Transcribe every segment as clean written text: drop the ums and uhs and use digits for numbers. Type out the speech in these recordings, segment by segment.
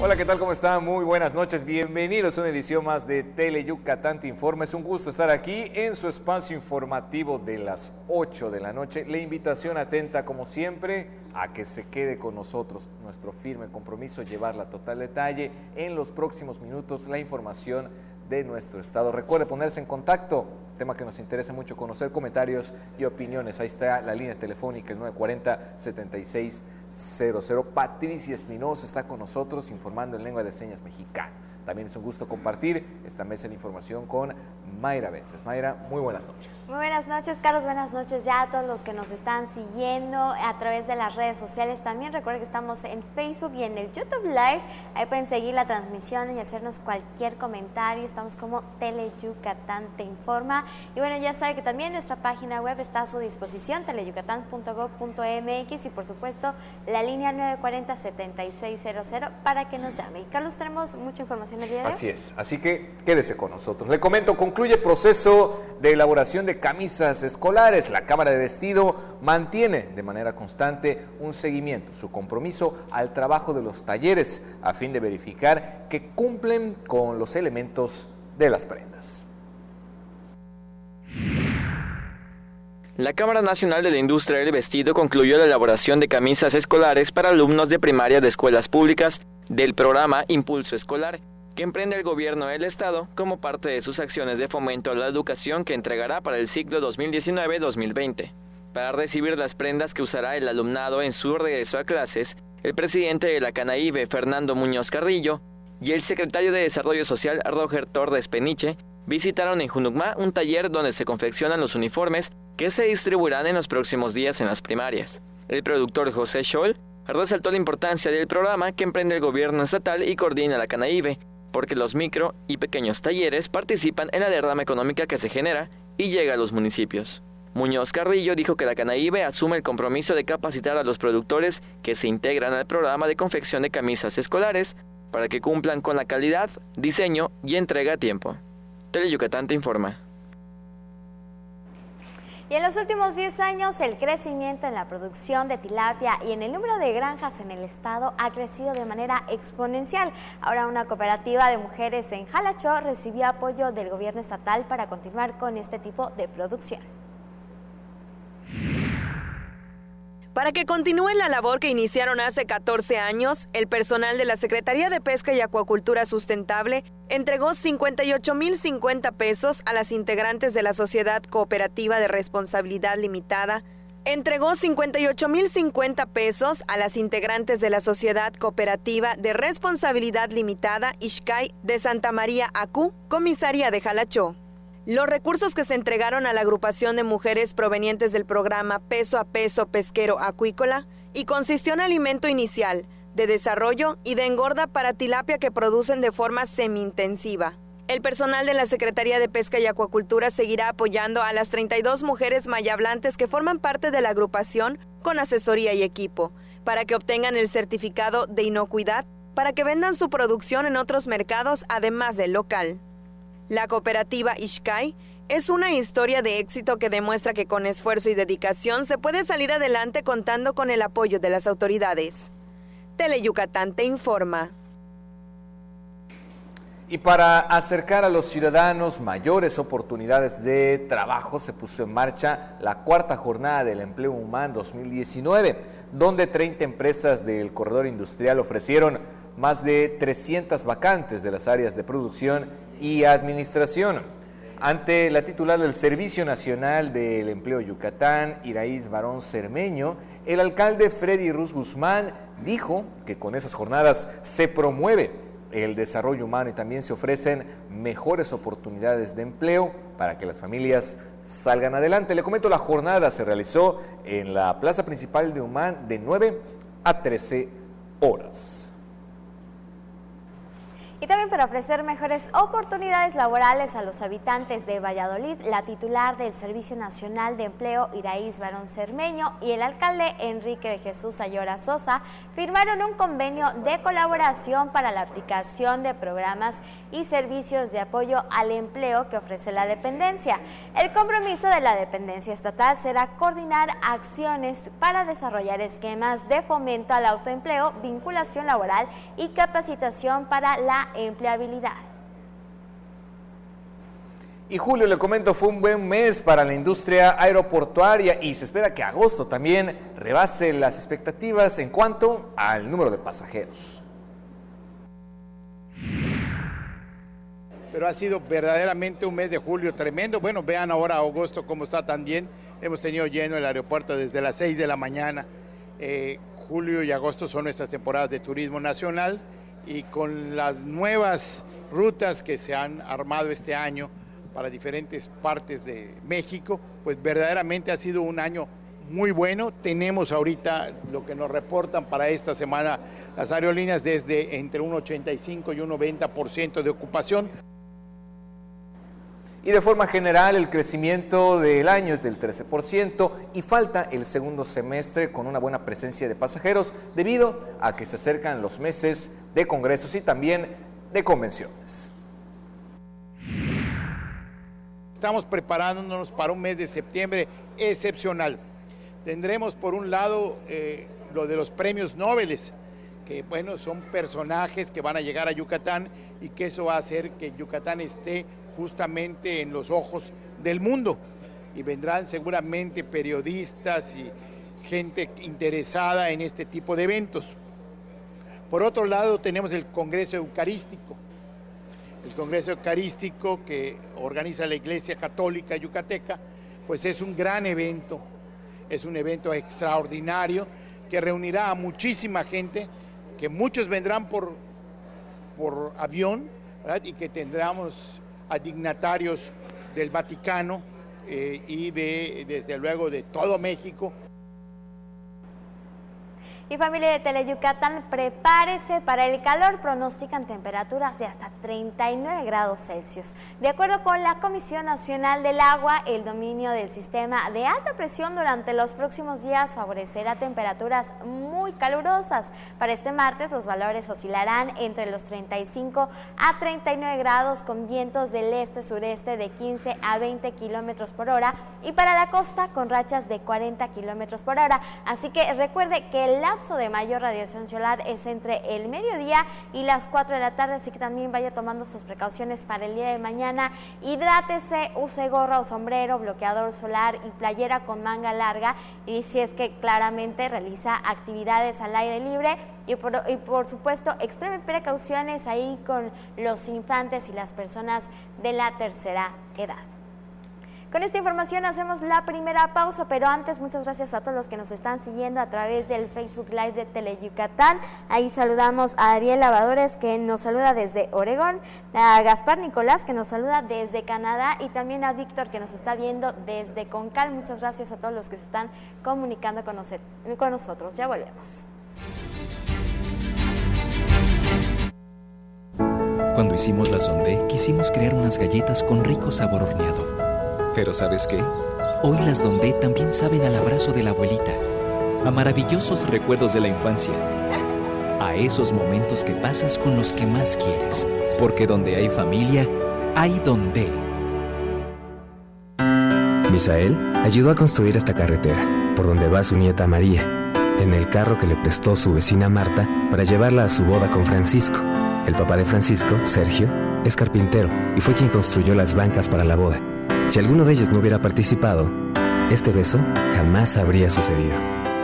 Hola, ¿qué tal? ¿Cómo están? Muy buenas noches. Bienvenidos a una edición más de Tele Yucatán Te Informa. Es un gusto estar aquí en su espacio informativo de las 8 de la noche. La invitación atenta, como siempre, a que se quede con nosotros. Nuestro firme compromiso es llevarla a total detalle en los próximos minutos la información de nuestro estado. Recuerde ponerse en contacto, tema que nos interesa mucho conocer, comentarios y opiniones. Ahí está la línea telefónica, el 940-7600. Patricia Espinosa está con nosotros informando en lengua de señas mexicana. También es un gusto compartir esta mesa de información con Mayra Vences. Mayra, muy buenas noches. Muy buenas noches, Carlos. Buenas noches ya a todos los que nos están siguiendo a través de las redes sociales. También recuerden que estamos en Facebook y en el YouTube Live. Ahí pueden seguir la transmisión y hacernos cualquier comentario. Estamos como Tele Yucatán Te Informa. Y bueno, ya sabe que también nuestra página web está a su disposición, teleyucatán.gov.mx, y por supuesto la línea 940-7600 para que nos llame. Y Carlos, tenemos mucha información. Así es, así que quédese con nosotros. Le comento, concluye proceso de elaboración de camisas escolares. La Cámara de Vestido mantiene de manera constante un seguimiento, su compromiso al trabajo de los talleres a fin de verificar que cumplen con los elementos de las prendas. La Cámara Nacional de la Industria del Vestido concluyó la elaboración de camisas escolares para alumnos de primaria de escuelas públicas del programa Impulso Escolar, que emprende el gobierno del estado como parte de sus acciones de fomento a la educación que entregará para el ciclo 2019-2020. Para recibir las prendas que usará el alumnado en su regreso a clases, el presidente de la Canaíbe, Fernando Muñoz Carrillo, y el secretario de Desarrollo Social, Roger Torres Peniche, visitaron en Junucmá un taller donde se confeccionan los uniformes que se distribuirán en los próximos días en las primarias. El productor José Scholl resaltó la importancia del programa que emprende el gobierno estatal y coordina la Canaíbe, porque los micro y pequeños talleres participan en la derrama económica que se genera y llega a los municipios. Muñoz Carrillo dijo que la Canaíbe asume el compromiso de capacitar a los productores que se integran al programa de confección de camisas escolares para que cumplan con la calidad, diseño y entrega a tiempo. Tele Yucatán Te Informa. Y en los últimos 10 años, el crecimiento en la producción de tilapia y en el número de granjas en el estado ha crecido de manera exponencial. Ahora una cooperativa de mujeres en Jalachó recibió apoyo del gobierno estatal para continuar con este tipo de producción. Para que continúen la labor que iniciaron hace 14 años, el personal de la Secretaría de Pesca y Acuacultura Sustentable entregó 58,050 pesos a las integrantes de la Sociedad Cooperativa de Responsabilidad Limitada, entregó 58,050 pesos a las integrantes de la Sociedad Cooperativa de Responsabilidad Limitada Ixcay de Santa María Acú, comisaría de Jalachó. Los recursos que se entregaron a la agrupación de mujeres provenientes del programa Peso a Peso Pesquero Acuícola y consistió en alimento inicial, de desarrollo y de engorda para tilapia que producen de forma semi-intensiva. El personal de la Secretaría de Pesca y Acuacultura seguirá apoyando a las 32 mujeres mayablantes que forman parte de la agrupación con asesoría y equipo, para que obtengan el certificado de inocuidad, para que vendan su producción en otros mercados además del local. La cooperativa Ixcay es una historia de éxito que demuestra que con esfuerzo y dedicación se puede salir adelante contando con el apoyo de las autoridades. Tele Yucatán Te Informa. Y para acercar a los ciudadanos mayores oportunidades de trabajo, se puso en marcha la cuarta jornada del empleo humano 2019, donde 30 empresas del corredor industrial ofrecieron más de 300 vacantes de las áreas de producción y administración. Ante la titular del Servicio Nacional del Empleo Yucatán, Iraíz Barón Cermeño, el alcalde Freddy Ruz Guzmán dijo que con esas jornadas se promueve el desarrollo humano y también se ofrecen mejores oportunidades de empleo para que las familias salgan adelante. Le comento, la jornada se realizó en la plaza principal de Humán de 9 a 13 horas. Y también para ofrecer mejores oportunidades laborales a los habitantes de Valladolid, la titular del Servicio Nacional de Empleo, Iraíz Barón Cermeño, y el alcalde Enrique de Jesús Ayora Sosa firmaron un convenio de colaboración para la aplicación de programas y servicios de apoyo al empleo que ofrece la dependencia. El compromiso de la dependencia estatal será coordinar acciones para desarrollar esquemas de fomento al autoempleo, vinculación laboral y capacitación para la empleabilidad. Y julio, le comento, fue un buen mes para la industria aeroportuaria y se espera que agosto también rebase las expectativas en cuanto al número de pasajeros. Pero ha sido verdaderamente un mes de julio tremendo. Bueno, vean ahora agosto cómo está también. Hemos tenido lleno el aeropuerto desde las 6 de la mañana. Julio y agosto son nuestras temporadas de turismo nacional y con las nuevas rutas que se han armado este año para diferentes partes de México, pues verdaderamente ha sido un año muy bueno. Tenemos ahorita lo que nos reportan para esta semana las aerolíneas desde entre un 85 y un 90% de ocupación. Y de forma general, el crecimiento del año es del 13% y falta el segundo semestre con una buena presencia de pasajeros debido a que se acercan los meses de congresos y también de convenciones. Estamos preparándonos para un mes de septiembre excepcional. Tendremos por un lado lo de los premios Nobel, que bueno, son personajes que van a llegar a Yucatán y que eso va a hacer que Yucatán esté justamente en los ojos del mundo, y vendrán seguramente periodistas y gente interesada en este tipo de eventos. Por otro lado tenemos el Congreso Eucarístico. El Congreso Eucarístico que organiza la Iglesia Católica Yucateca, pues es un gran evento, es un evento extraordinario que reunirá a muchísima gente, que muchos vendrán por avión, ¿verdad? Y que tendremos a dignatarios del Vaticano y desde luego de todo México. Y familia de Teleyucatán, prepárese para el calor. Pronostican temperaturas de hasta 39 grados Celsius. De acuerdo con la Comisión Nacional del Agua, el dominio del sistema de alta presión durante los próximos días favorecerá temperaturas muy calurosas. Para este martes los valores oscilarán entre los 35 a 39 grados con vientos del este-sureste de 15 a 20 kilómetros por hora y para la costa con rachas de 40 kilómetros por hora. Así que recuerde que el lapso de mayor radiación solar es entre el mediodía y las 4 de la tarde, así que también vaya tomando sus precauciones para el día de mañana. Hidrátese, use gorra o sombrero, bloqueador solar y playera con manga larga, y si es que claramente realiza actividades al aire libre, y por supuesto extreme precauciones ahí con los infantes y las personas de la tercera edad. Con esta información hacemos la primera pausa, pero antes muchas gracias a todos los que nos están siguiendo a través del Facebook Live de Teleyucatán. Ahí saludamos a Ariel Lavadores, que nos saluda desde Oregón, a Gaspar Nicolás, que nos saluda desde Canadá, y también a Víctor, que nos está viendo desde Concal. Muchas gracias a todos los que se están comunicando con nosotros. Ya volvemos. Cuando hicimos la Sondé, quisimos crear unas galletas con rico sabor horneado. Pero ¿sabes qué? Hoy las Dondé también saben al abrazo de la abuelita, a maravillosos recuerdos de la infancia, a esos momentos que pasas con los que más quieres. Porque donde hay familia, hay Dondé. Misael ayudó a construir esta carretera, por donde va su nieta María, en el carro que le prestó su vecina Marta para llevarla a su boda con Francisco. El papá de Francisco, Sergio, es carpintero y fue quien construyó las bancas para la boda. Si alguno de ellos no hubiera participado, este beso jamás habría sucedido.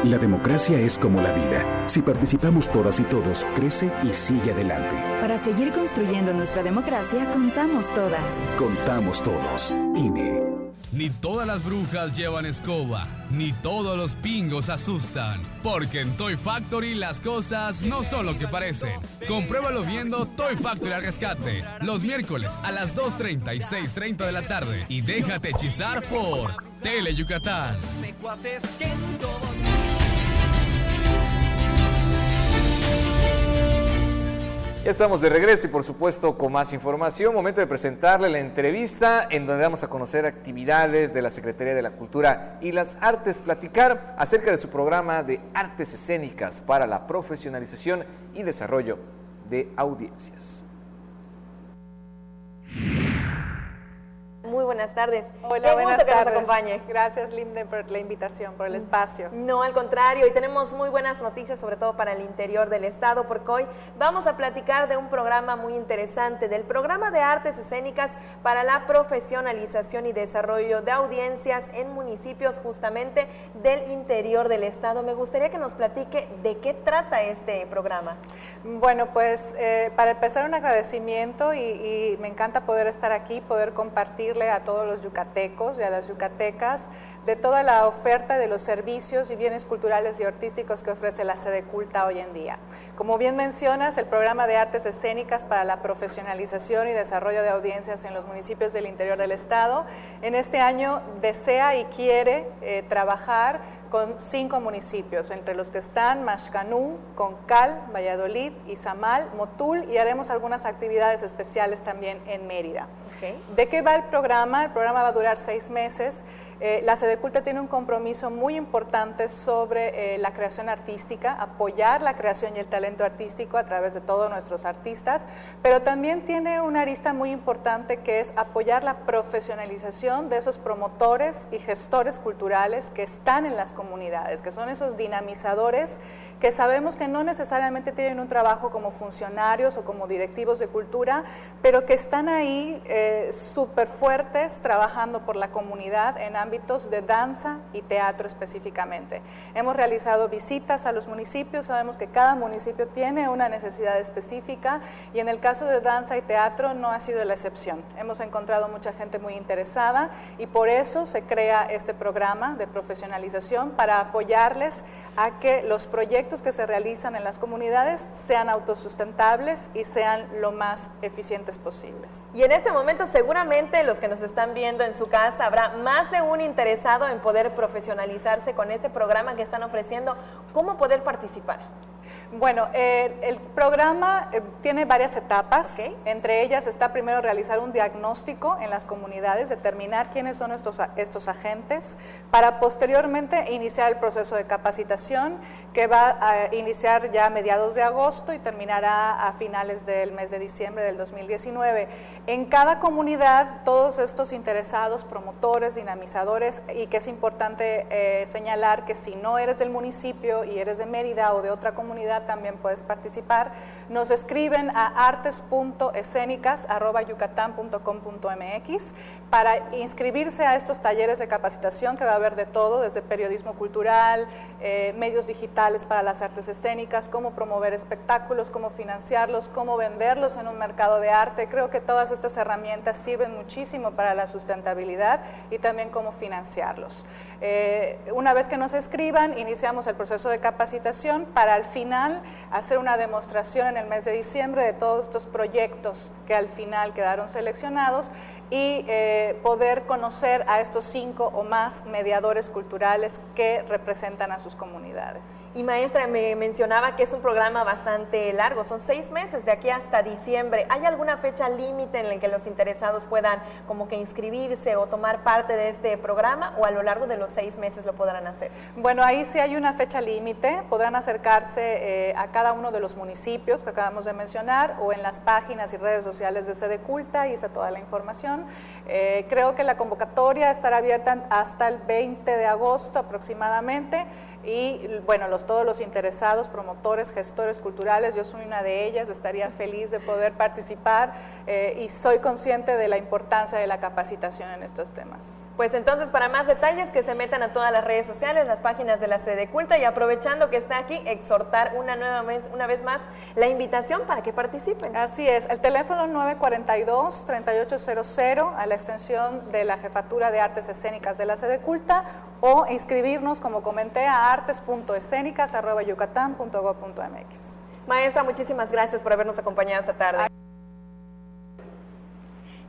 La democracia es como la vida. Si participamos todas y todos, crece y sigue adelante. Para seguir construyendo nuestra democracia, contamos todas. Contamos todos. INE. Ni todas las brujas llevan escoba, ni todos los pingos asustan, porque en Toy Factory las cosas no son lo que parecen. Compruébalo viendo Toy Factory al rescate, los miércoles a las 2:30 y 6:30 de la tarde, y déjate hechizar por Teleyucatán. Y Estamos de regreso y por supuesto con más información. Momento de presentarle la entrevista en donde vamos a conocer actividades de la Secretaría de la Cultura y las Artes, platicar acerca de su programa de artes escénicas para la profesionalización y desarrollo de audiencias. Muy buenas tardes. Hola, buenas tardes. Que nos acompañe. Gracias, Linde, por la invitación, por el espacio. No, al contrario, y tenemos muy buenas noticias, sobre todo para el interior del estado, porque hoy vamos a platicar de un programa muy interesante, del programa de artes escénicas para la profesionalización y desarrollo de audiencias en municipios justamente del interior del estado. Me gustaría que nos platique de qué trata este programa. Bueno, pues para empezar, un agradecimiento y me encanta poder estar aquí, poder compartirle a todos los yucatecos y a las yucatecas de toda la oferta de los servicios y bienes culturales y artísticos que ofrece la Sedeculta hoy en día. Como bien mencionas, el programa de artes escénicas para la profesionalización y desarrollo de audiencias en los municipios del interior del estado, en este año desea y quiere trabajar con 5 municipios, entre los que están Maxcanú, Concal, Valladolid, Izamal, Motul, y haremos algunas actividades especiales también en Mérida. Okay. ¿De qué va el programa? El programa va a durar 6 meses. La Sedeculta tiene un compromiso muy importante sobre la creación artística, apoyar la creación y el talento artístico a través de todos nuestros artistas, pero también tiene una arista muy importante que es apoyar la profesionalización de esos promotores y gestores culturales que están en las comunidades, que son esos dinamizadores que sabemos que no necesariamente tienen un trabajo como funcionarios o como directivos de cultura, pero que están ahí súper fuertes trabajando por la comunidad en ámbitos de danza y teatro específicamente. Hemos realizado visitas a los municipios, sabemos que cada municipio tiene una necesidad específica y en el caso de danza y teatro no ha sido la excepción. Hemos encontrado mucha gente muy interesada y por eso se crea este programa de profesionalización para apoyarles a que los proyectos que se realizan en las comunidades sean autosustentables y sean lo más eficientes posibles. Y en este momento seguramente los que nos están viendo en su casa habrá más de un interesado en poder profesionalizarse con este programa que están ofreciendo. ¿Cómo poder participar? Bueno, el programa tiene varias etapas, okay. Entre ellas está primero realizar un diagnóstico en las comunidades, determinar quiénes son estos agentes, para posteriormente iniciar el proceso de capacitación que va a iniciar ya a mediados de agosto y terminará a finales del mes de diciembre del 2019. En cada comunidad, todos estos interesados, promotores, dinamizadores, y que es importante señalar que si no eres del municipio y eres de Mérida o de otra comunidad, también puedes participar. Nos escriben a artes.escénicas@yucatán.com.mx para inscribirse a estos talleres de capacitación que va a haber de todo, desde periodismo cultural, medios digitales para las artes escénicas, cómo promover espectáculos, cómo financiarlos, cómo venderlos en un mercado de arte. Creo que todas estas herramientas sirven muchísimo para la sustentabilidad y también cómo financiarlos. Una vez que nos escriban, iniciamos el proceso de capacitación para al final hacer una demostración en el mes de diciembre de todos estos proyectos que al final quedaron seleccionados y poder conocer a estos 5 o más mediadores culturales que representan a sus comunidades. Y maestra, me mencionaba que es un programa bastante largo, son 6 meses de aquí hasta diciembre. ¿Hay alguna fecha límite en la que los interesados puedan como que inscribirse o tomar parte de este programa, o a lo largo de los 6 meses lo podrán hacer? Bueno, ahí sí hay una fecha límite, podrán acercarse a cada uno de los municipios que acabamos de mencionar o en las páginas y redes sociales de Sedeculta y está toda la información. Creo que la convocatoria estará abierta hasta el 20 de agosto aproximadamente. Y bueno, todos los interesados, promotores, gestores culturales, yo soy una de ellas, estaría feliz de poder participar y soy consciente de la importancia de la capacitación en estos temas. Pues entonces, para más detalles, que se metan a todas las redes sociales, las páginas de la Sedeculta, y aprovechando que está aquí, exhortar una vez más la invitación para que participen. Así es, el teléfono 942-3800 a la extensión de la Jefatura de Artes Escénicas de la Sedeculta, o inscribirnos, como comenté, a artes.escénicas@yucatán.gov.mx. Maestra, muchísimas gracias por habernos acompañado esta tarde.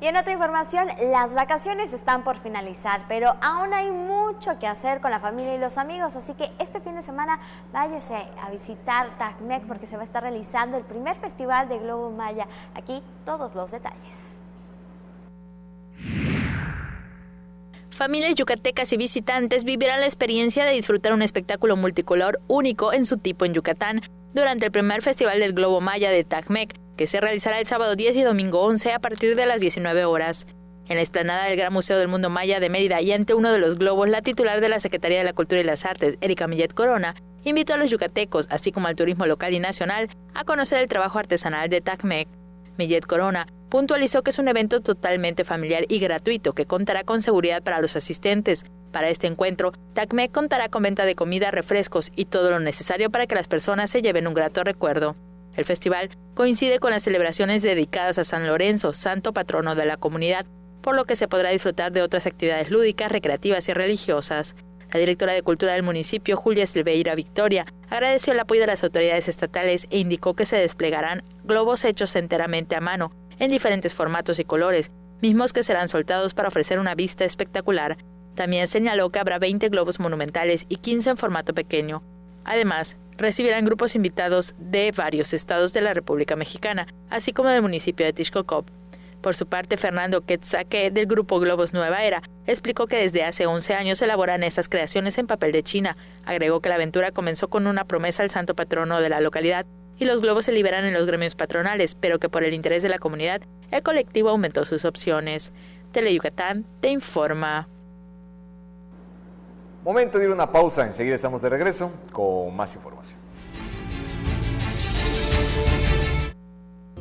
Y en otra información, las vacaciones están por finalizar, pero aún hay mucho que hacer con la familia y los amigos, así que este fin de semana váyase a visitar Tacmec porque se va a estar realizando el primer festival de Globo Maya. Aquí todos los detalles. Familias yucatecas y visitantes vivirán la experiencia de disfrutar un espectáculo multicolor único en su tipo en Yucatán durante el primer festival del Globo Maya de Tacmec, que se realizará el sábado 10 y domingo 11 a partir de las 19 horas. En la explanada del Gran Museo del Mundo Maya de Mérida y ante uno de los globos, la titular de la Secretaría de la Cultura y las Artes, Erika Millet Corona, invitó a los yucatecos, así como al turismo local y nacional, a conocer el trabajo artesanal de Tacmec. Millet Corona puntualizó que es un evento totalmente familiar y gratuito que contará con seguridad para los asistentes. Para este encuentro, Tacmec contará con venta de comida, refrescos y todo lo necesario para que las personas se lleven un grato recuerdo. El festival coincide con las celebraciones dedicadas a San Lorenzo, santo patrono de la comunidad, por lo que se podrá disfrutar de otras actividades lúdicas, recreativas y religiosas. La directora de Cultura del municipio, Julia Silveira Victoria, agradeció el apoyo de las autoridades estatales e indicó que se desplegarán globos hechos enteramente a mano, en diferentes formatos y colores, mismos que serán soltados para ofrecer una vista espectacular. También señaló que habrá 20 globos monumentales y 15 en formato pequeño. Además, recibirán grupos invitados de varios estados de la República Mexicana, así como del municipio de Tixcocop. Por su parte, Fernando Quetzaque, del grupo Globos Nueva Era, explicó que desde hace 11 años elaboran estas creaciones en papel de China. Agregó que la aventura comenzó con una promesa al santo patrono de la localidad y los globos se liberan en los gremios patronales, pero que por el interés de la comunidad, el colectivo aumentó sus opciones. Teleyucatán te informa. Momento de ir a una pausa, enseguida estamos de regreso con más información.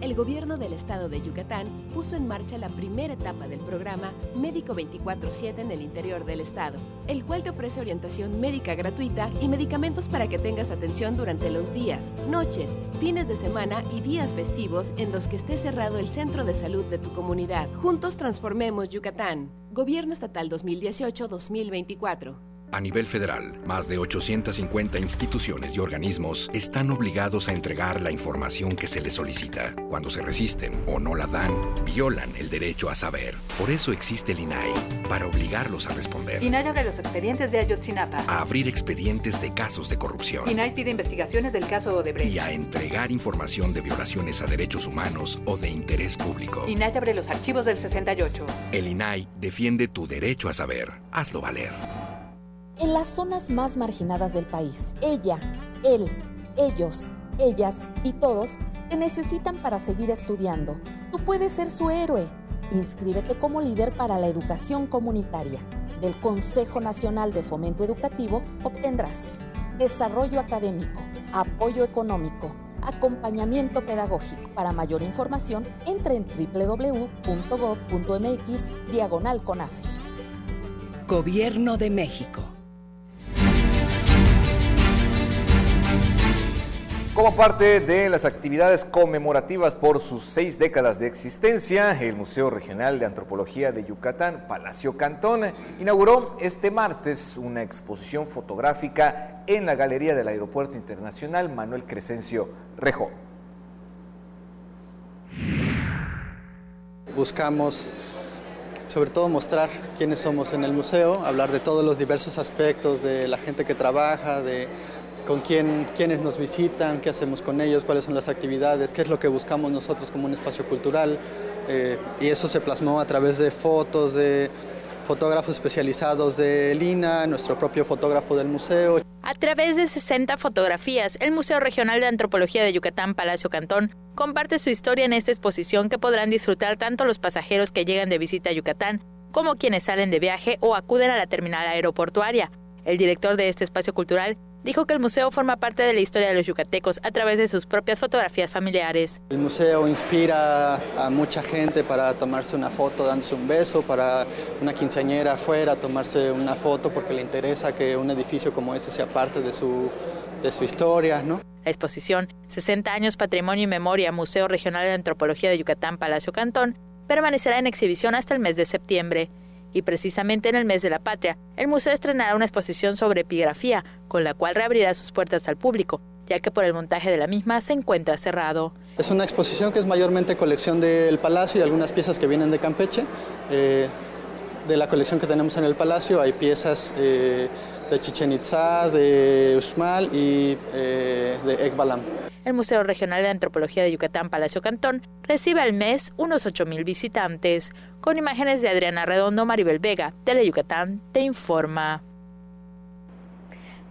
El gobierno del estado de Yucatán puso en marcha la primera etapa del programa Médico 24/7 en el interior del estado, el cual te ofrece orientación médica gratuita y medicamentos para que tengas atención durante los días, noches, fines de semana y días festivos en los que esté cerrado el centro de salud de tu comunidad. Juntos transformemos Yucatán. Gobierno Estatal 2018-2024. A nivel federal, más de 850 instituciones y organismos están obligados a entregar la información que se les solicita. Cuando se resisten o no la dan, violan el derecho a saber. Por eso existe el INAI, para obligarlos a responder. INAI abre los expedientes de Ayotzinapa. A abrir expedientes de casos de corrupción. INAI pide investigaciones del caso Odebrecht. Y a entregar información de violaciones a derechos humanos o de interés público. INAI abre los archivos del 68. El INAI defiende tu derecho a saber. Hazlo valer. En las zonas más marginadas del país, ella, él, ellos, ellas y todos te necesitan para seguir estudiando. Tú puedes ser su héroe. Inscríbete como líder para la educación comunitaria. Del Consejo Nacional de Fomento Educativo obtendrás desarrollo académico, apoyo económico, acompañamiento pedagógico. Para mayor información, entre en www.gov.mx/CONAFE. Gobierno de México. Como parte de las actividades conmemorativas por sus 6 décadas de existencia, el Museo Regional de Antropología de Yucatán, Palacio Cantón, inauguró este martes una exposición fotográfica en la Galería del Aeropuerto Internacional Manuel Crescencio Rejó. Buscamos sobre todo mostrar quiénes somos en el museo, hablar de todos los diversos aspectos de la gente que trabaja, de con quiénes nos visitan, qué hacemos con ellos, cuáles son las actividades, qué es lo que buscamos nosotros como un espacio cultural. Y eso se plasmó a través de fotos de fotógrafos especializados de Lina, nuestro propio fotógrafo del museo. A través de 60 fotografías, el Museo Regional de Antropología de Yucatán, Palacio Cantón, comparte su historia en esta exposición que podrán disfrutar tanto los pasajeros que llegan de visita a Yucatán como quienes salen de viaje o acuden a la terminal aeroportuaria. El director de este espacio cultural dijo que el museo forma parte de la historia de los yucatecos a través de sus propias fotografías familiares. El museo inspira a mucha gente para tomarse una foto dándose un beso, para una quinceañera afuera tomarse una foto porque le interesa que un edificio como este sea parte de su historia, ¿no? La exposición 60 años Patrimonio y Memoria Museo Regional de Antropología de Yucatán, Palacio Cantón, permanecerá en exhibición hasta el mes de septiembre. Y precisamente en el mes de la patria, el museo estrenará una exposición sobre epigrafía, con la cual reabrirá sus puertas al público, ya que por el montaje de la misma se encuentra cerrado. Es una exposición que es mayormente colección del Palacio y algunas piezas que vienen de Campeche. De la colección que tenemos en el Palacio hay piezas de Chichén Itzá, de Uxmal y de Ekbalam. El Museo Regional de Antropología de Yucatán, Palacio Cantón, recibe al mes unos 8,000 visitantes. Con imágenes de Adriana Redondo, Maribel Vega, Teleyucatán, te informa.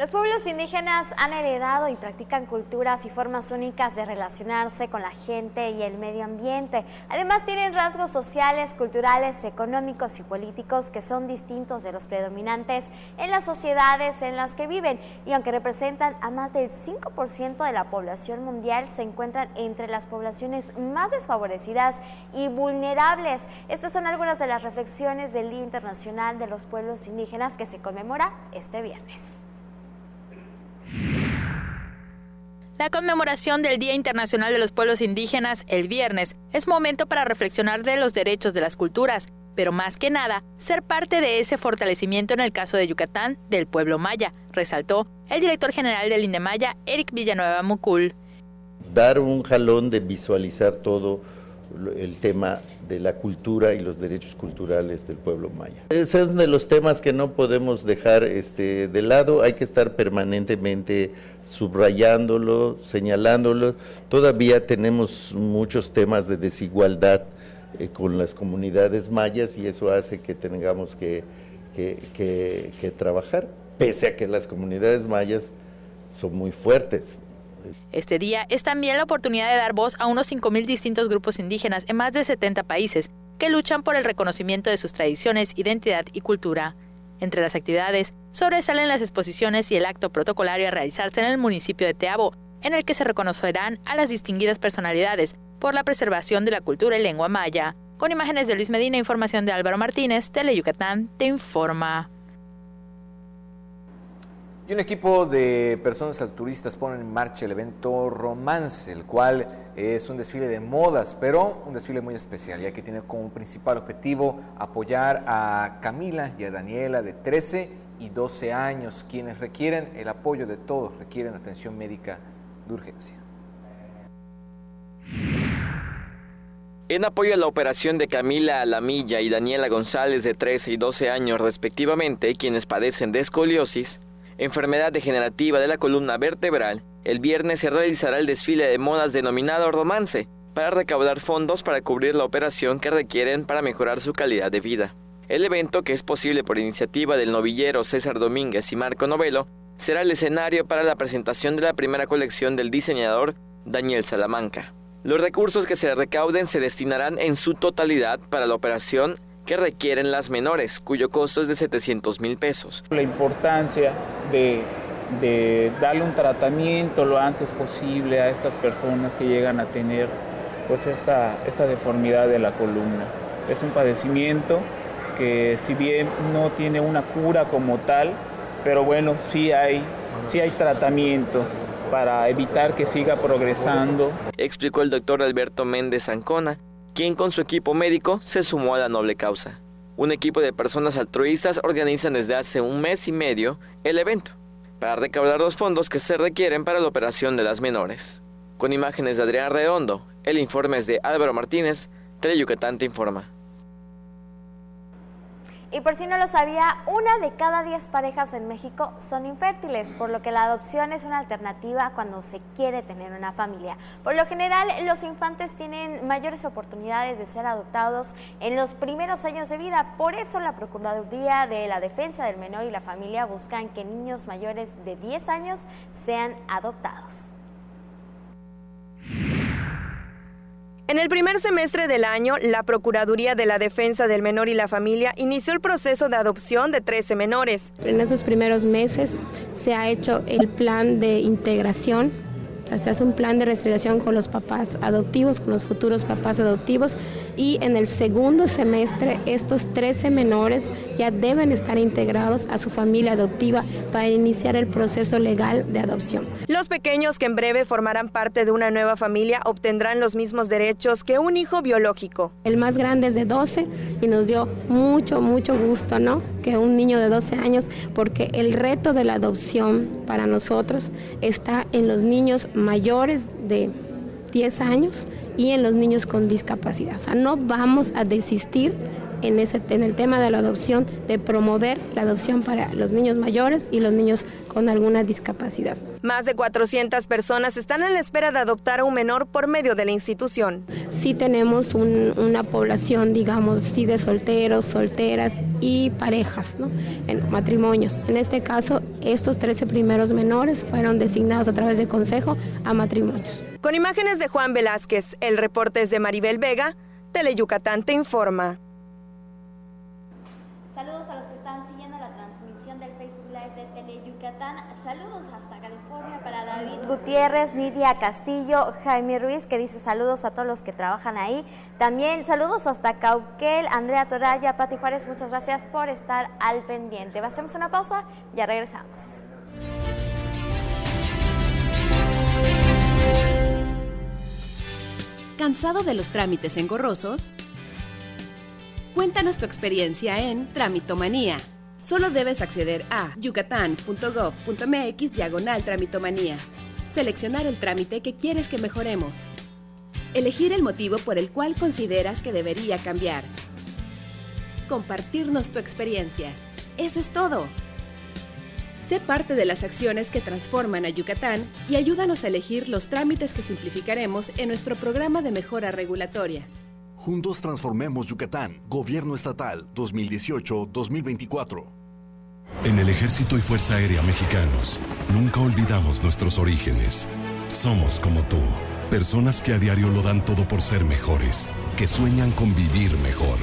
Los pueblos indígenas han heredado y practican culturas y formas únicas de relacionarse con la gente y el medio ambiente. Además, tienen rasgos sociales, culturales, económicos y políticos que son distintos de los predominantes en las sociedades en las que viven. Y aunque representan a más del 5% de la población mundial, se encuentran entre las poblaciones más desfavorecidas y vulnerables. Estas son algunas de las reflexiones del Día Internacional de los Pueblos Indígenas que se conmemora este viernes. La conmemoración del Día Internacional de los Pueblos Indígenas el viernes es momento para reflexionar de los derechos de las culturas, pero más que nada, ser parte de ese fortalecimiento en el caso de Yucatán del pueblo maya, resaltó el director general del INDEMAYA, Eric Villanueva Mucul. Dar un jalón de visualizar todo el tema de la cultura y los derechos culturales del pueblo maya. Ese es uno de los temas que no podemos dejar de lado, hay que estar permanentemente subrayándolo, señalándolo. Todavía tenemos muchos temas de desigualdad con las comunidades mayas y eso hace que tengamos que trabajar, pese a que las comunidades mayas son muy fuertes. Este día es también la oportunidad de dar voz a unos 5,000 distintos grupos indígenas en más de 70 países que luchan por el reconocimiento de sus tradiciones, identidad y cultura. Entre las actividades sobresalen las exposiciones y el acto protocolario a realizarse en el municipio de Teabo, en el que se reconocerán a las distinguidas personalidades por la preservación de la cultura y lengua maya. Con imágenes de Luis Medina, información de Álvaro Martínez, Teleyucatán te informa. Y un equipo de personas altruistas pone en marcha el evento Romance, el cual es un desfile de modas, pero un desfile muy especial, ya que tiene como principal objetivo apoyar a Camila y a Daniela de 13 y 12 años, quienes requieren el apoyo de todos, requieren atención médica de urgencia. En apoyo a la operación de Camila Alamilla y Daniela González de 13 y 12 años respectivamente, quienes padecen de escoliosis, enfermedad degenerativa de la columna vertebral, el viernes se realizará el desfile de modas denominado Romance, para recaudar fondos para cubrir la operación que requieren para mejorar su calidad de vida. El evento, que es posible por iniciativa del novillero César Domínguez y Marco Novelo, será el escenario para la presentación de la primera colección del diseñador Daniel Salamanca. Los recursos que se recauden se destinarán en su totalidad para la operación que requieren las menores, cuyo costo es de 700,000 pesos. La importancia de darle un tratamiento lo antes posible a estas personas que llegan a tener pues esta deformidad de la columna. Es un padecimiento que si bien no tiene una cura como tal, pero bueno, sí hay tratamiento para evitar que siga progresando. Explicó el doctor Alberto Méndez Ancona, quien con su equipo médico se sumó a la noble causa. Un equipo de personas altruistas organizan desde hace 1 mes y medio el evento, para recaudar los fondos que se requieren para la operación de las menores. Con imágenes de Adrián Redondo, el informe es de Álvaro Martínez, Teleyucatán te informa. Y por si no lo sabía, 1 de cada 10 parejas en México son infértiles, por lo que la adopción es una alternativa cuando se quiere tener una familia. Por lo general, los infantes tienen mayores oportunidades de ser adoptados en los primeros años de vida. Por eso la Procuraduría de la Defensa del Menor y la Familia buscan que niños mayores de 10 años sean adoptados. En el primer semestre del año, la Procuraduría de la Defensa del Menor y la Familia inició el proceso de adopción de 13 menores. En esos primeros meses se ha hecho el plan de integración O sea, se hace un plan de rastreación con los papás adoptivos, con los futuros papás adoptivos, y en el segundo semestre estos 13 menores ya deben estar integrados a su familia adoptiva para iniciar el proceso legal de adopción. Los pequeños que en breve formarán parte de una nueva familia obtendrán los mismos derechos que un hijo biológico. El más grande es de 12 y nos dio mucho gusto, ¿no?, que un niño de 12 años, porque el reto de la adopción para nosotros está en los niños mayores de 10 años y en los niños con discapacidad. O sea, no vamos a desistir en el tema de la adopción, de promover la adopción para los niños mayores y los niños con alguna discapacidad. Más de 400 personas están a la espera de adoptar a un menor por medio de la institución. Sí tenemos una población, digamos, sí, de solteros, solteras y parejas, ¿no?, en matrimonios. En este caso, estos 13 primeros menores fueron designados a través de consejo a matrimonios. Con imágenes de Juan Velázquez, el reporte es de Maribel Vega, Teleyucatán te informa. Saludos a los que están siguiendo la transmisión del Facebook Live de Teleyucatán. Saludos hasta California para David Gutiérrez, Nidia Castillo, Jaime Ruiz, que dice saludos a todos los que trabajan ahí. También saludos hasta Cauquel, Andrea Toraya, Pati Juárez, muchas gracias por estar al pendiente. Hacemos una pausa, ya regresamos. ¿Cansado de los trámites engorrosos? Cuéntanos tu experiencia en Tramitomanía. Solo debes acceder a yucatán.gov.mx/tramitomanía. Seleccionar el trámite que quieres que mejoremos. Elegir el motivo por el cual consideras que debería cambiar. Compartirnos tu experiencia. Eso es todo. Sé parte de las acciones que transforman a Yucatán y ayúdanos a elegir los trámites que simplificaremos en nuestro programa de mejora regulatoria. Juntos transformemos Yucatán. Gobierno Estatal 2018-2024. En el Ejército y Fuerza Aérea Mexicanos, nunca olvidamos nuestros orígenes. Somos como tú, personas que a diario lo dan todo por ser mejores, que sueñan con vivir mejor.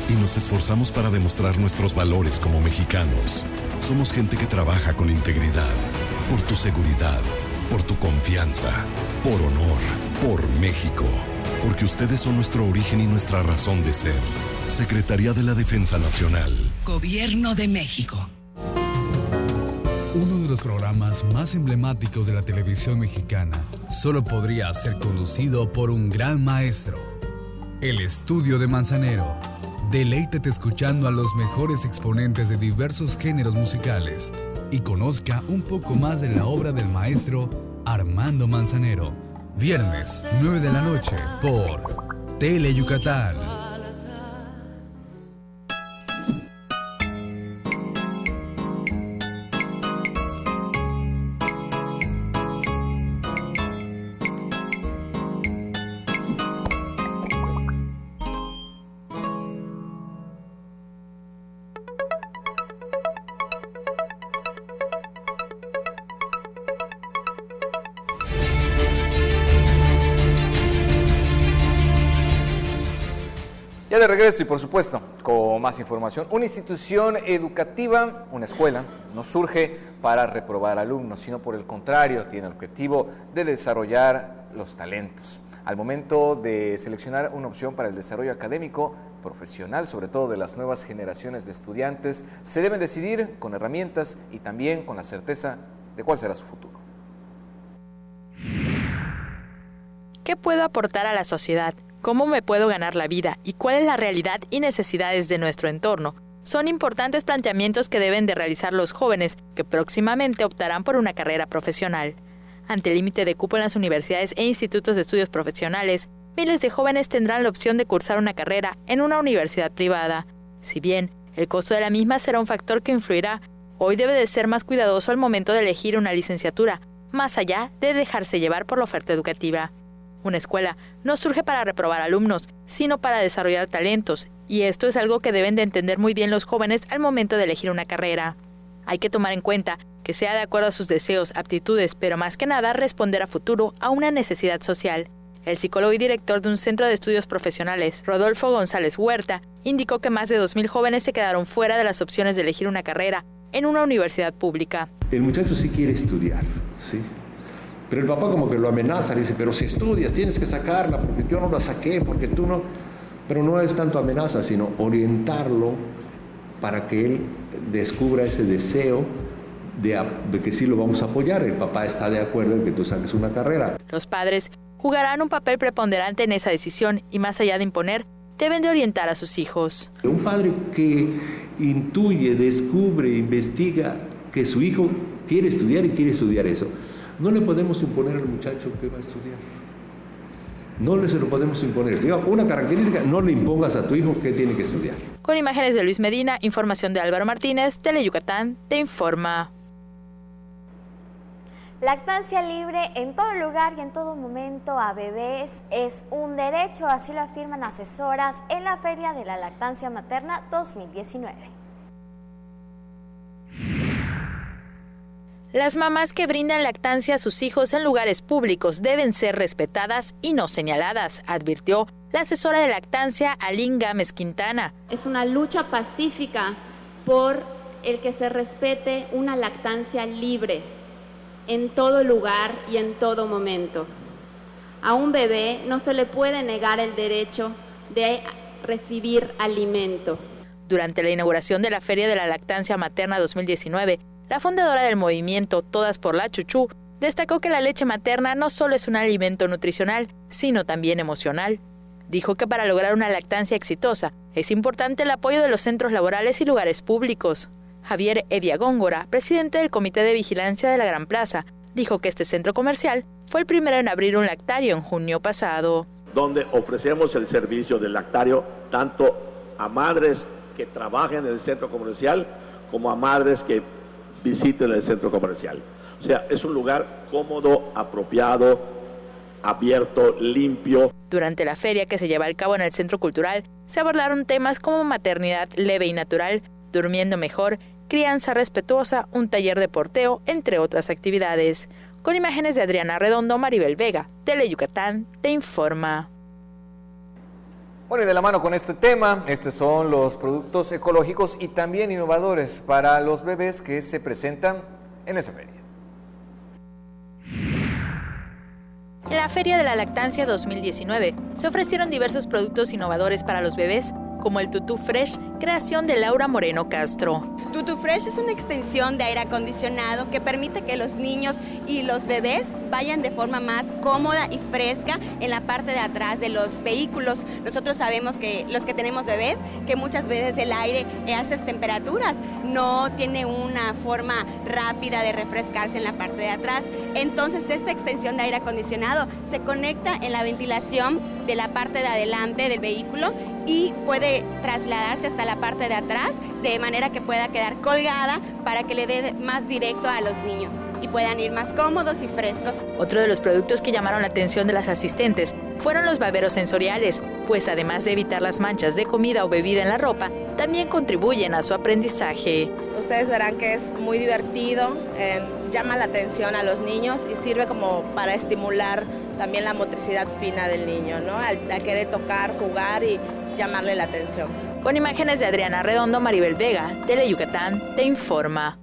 Y nos esforzamos para demostrar nuestros valores como mexicanos. Somos gente que trabaja con integridad, por tu seguridad, por tu confianza, por honor, por México. Porque ustedes son nuestro origen y nuestra razón de ser. Secretaría de la Defensa Nacional. Gobierno de México. Uno de los programas más emblemáticos de la televisión mexicana solo podría ser conducido por un gran maestro. El Estudio de Manzanero. Deleítete escuchando a los mejores exponentes de diversos géneros musicales y conozca un poco más de la obra del maestro Armando Manzanero. Viernes, 9 de la noche, por Teleyucatán. Ya de regreso y por supuesto con más información. Una institución educativa, una escuela, no surge para reprobar alumnos, sino por el contrario, tiene el objetivo de desarrollar los talentos. Al momento de seleccionar una opción para el desarrollo académico, profesional, sobre todo de las nuevas generaciones de estudiantes, se deben decidir con herramientas y también con la certeza de cuál será su futuro. ¿Qué puedo aportar a la sociedad? ¿Cómo me puedo ganar la vida? ¿Y cuál es la realidad y necesidades de nuestro entorno? Son importantes planteamientos que deben de realizar los jóvenes que próximamente optarán por una carrera profesional. Ante el límite de cupo en las universidades e institutos de estudios profesionales, miles de jóvenes tendrán la opción de cursar una carrera en una universidad privada. Si bien el costo de la misma será un factor que influirá, hoy debe de ser más cuidadoso al momento de elegir una licenciatura, más allá de dejarse llevar por la oferta educativa. Una escuela no surge para reprobar alumnos, sino para desarrollar talentos, y esto es algo que deben de entender muy bien los jóvenes al momento de elegir una carrera. Hay que tomar en cuenta que sea de acuerdo a sus deseos, aptitudes, pero más que nada responder a futuro a una necesidad social. El psicólogo y director de un centro de estudios profesionales, Rodolfo González Huerta, indicó que más de 2,000 jóvenes se quedaron fuera de las opciones de elegir una carrera en una universidad pública. El muchacho sí quiere estudiar, ¿sí? Pero el papá como que lo amenaza, le dice, pero si estudias tienes que sacarla, porque yo no la saqué, porque tú no... Pero no es tanto amenaza, sino orientarlo para que él descubra ese deseo de que sí lo vamos a apoyar. El papá está de acuerdo en que tú saques una carrera. Los padres jugarán un papel preponderante en esa decisión y más allá de imponer, deben de orientar a sus hijos. Un padre que intuye, descubre, investiga que su hijo quiere estudiar y quiere estudiar eso, no le podemos imponer al muchacho que va a estudiar. No se lo podemos imponer. Una característica, no le impongas a tu hijo que tiene que estudiar. Con imágenes de Luis Medina, información de Álvaro Martínez, Teleyucatán te informa. Lactancia libre en todo lugar y en todo momento a bebés es un derecho, así lo afirman asesoras en la Feria de la Lactancia Materna 2019. Las mamás que brindan lactancia a sus hijos en lugares públicos deben ser respetadas y no señaladas, advirtió la asesora de lactancia Aline Gámez Quintana. Es una lucha pacífica por el que se respete una lactancia libre en todo lugar y en todo momento. A un bebé no se le puede negar el derecho de recibir alimento. Durante la inauguración de la Feria de la Lactancia Materna 2019, la fundadora del movimiento Todas por la Chuchú destacó que la leche materna no solo es un alimento nutricional, sino también emocional. Dijo que para lograr una lactancia exitosa es importante el apoyo de los centros laborales y lugares públicos. Javier Edia Góngora, presidente del Comité de Vigilancia de la Gran Plaza, dijo que este centro comercial fue el primero en abrir un lactario en junio pasado. Donde ofrecemos el servicio del lactario tanto a madres que trabajan en el centro comercial como a madres que visiten el centro comercial. O sea, es un lugar cómodo, apropiado, abierto, limpio. Durante la feria que se lleva a cabo en el Centro Cultural, se abordaron temas como maternidad leve y natural, durmiendo mejor, crianza respetuosa, un taller de porteo, entre otras actividades. Con imágenes de Adriana Redondo, Maribel Vega, Teleyucatán te informa. Bueno, y de la mano con este tema, estos son los productos ecológicos y también innovadores para los bebés que se presentan en esa feria. En la Feria de la Lactancia 2019 se ofrecieron diversos productos innovadores para los bebés, como el Tutú Fresh, creación de Laura Moreno Castro. Tutú Fresh es una extensión de aire acondicionado que permite que los niños y los bebés vayan de forma más cómoda y fresca en la parte de atrás de los vehículos. Nosotros sabemos que los que tenemos bebés, que muchas veces el aire a estas temperaturas no tiene una forma rápida de refrescarse en la parte de atrás. Entonces esta extensión de aire acondicionado se conecta en la ventilación de la parte de adelante del vehículo y puede trasladarse hasta la parte de atrás de manera que pueda quedar colgada para que le dé más directo a los niños y puedan ir más cómodos y frescos. Otro de los productos que llamaron la atención de las asistentes fueron los baberos sensoriales, pues además de evitar las manchas de comida o bebida en la ropa, también contribuyen a su aprendizaje. Ustedes verán que es muy divertido, llama la atención a los niños y sirve como para estimular también la motricidad fina del niño, ¿no? Al querer tocar, jugar y llamarle la atención. Con imágenes de Adriana Redondo, Maribel Vega, Teleyucatán te informa.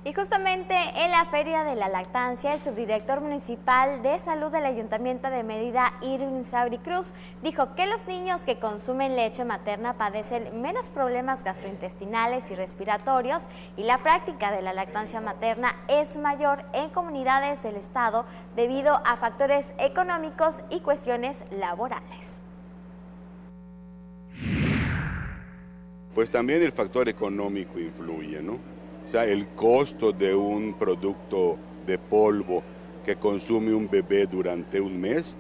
Y justamente en la Feria de la Lactancia, el subdirector municipal de salud del Ayuntamiento de Mérida, Irving Sabri Cruz, dijo que los niños que consumen leche materna padecen menos problemas gastrointestinales y respiratorios y la práctica de la lactancia materna es mayor en comunidades del estado debido a factores económicos y cuestiones laborales. Pues también el factor económico influye, ¿no? O sea, el costo de un producto de polvo que consume un bebé durante un mes,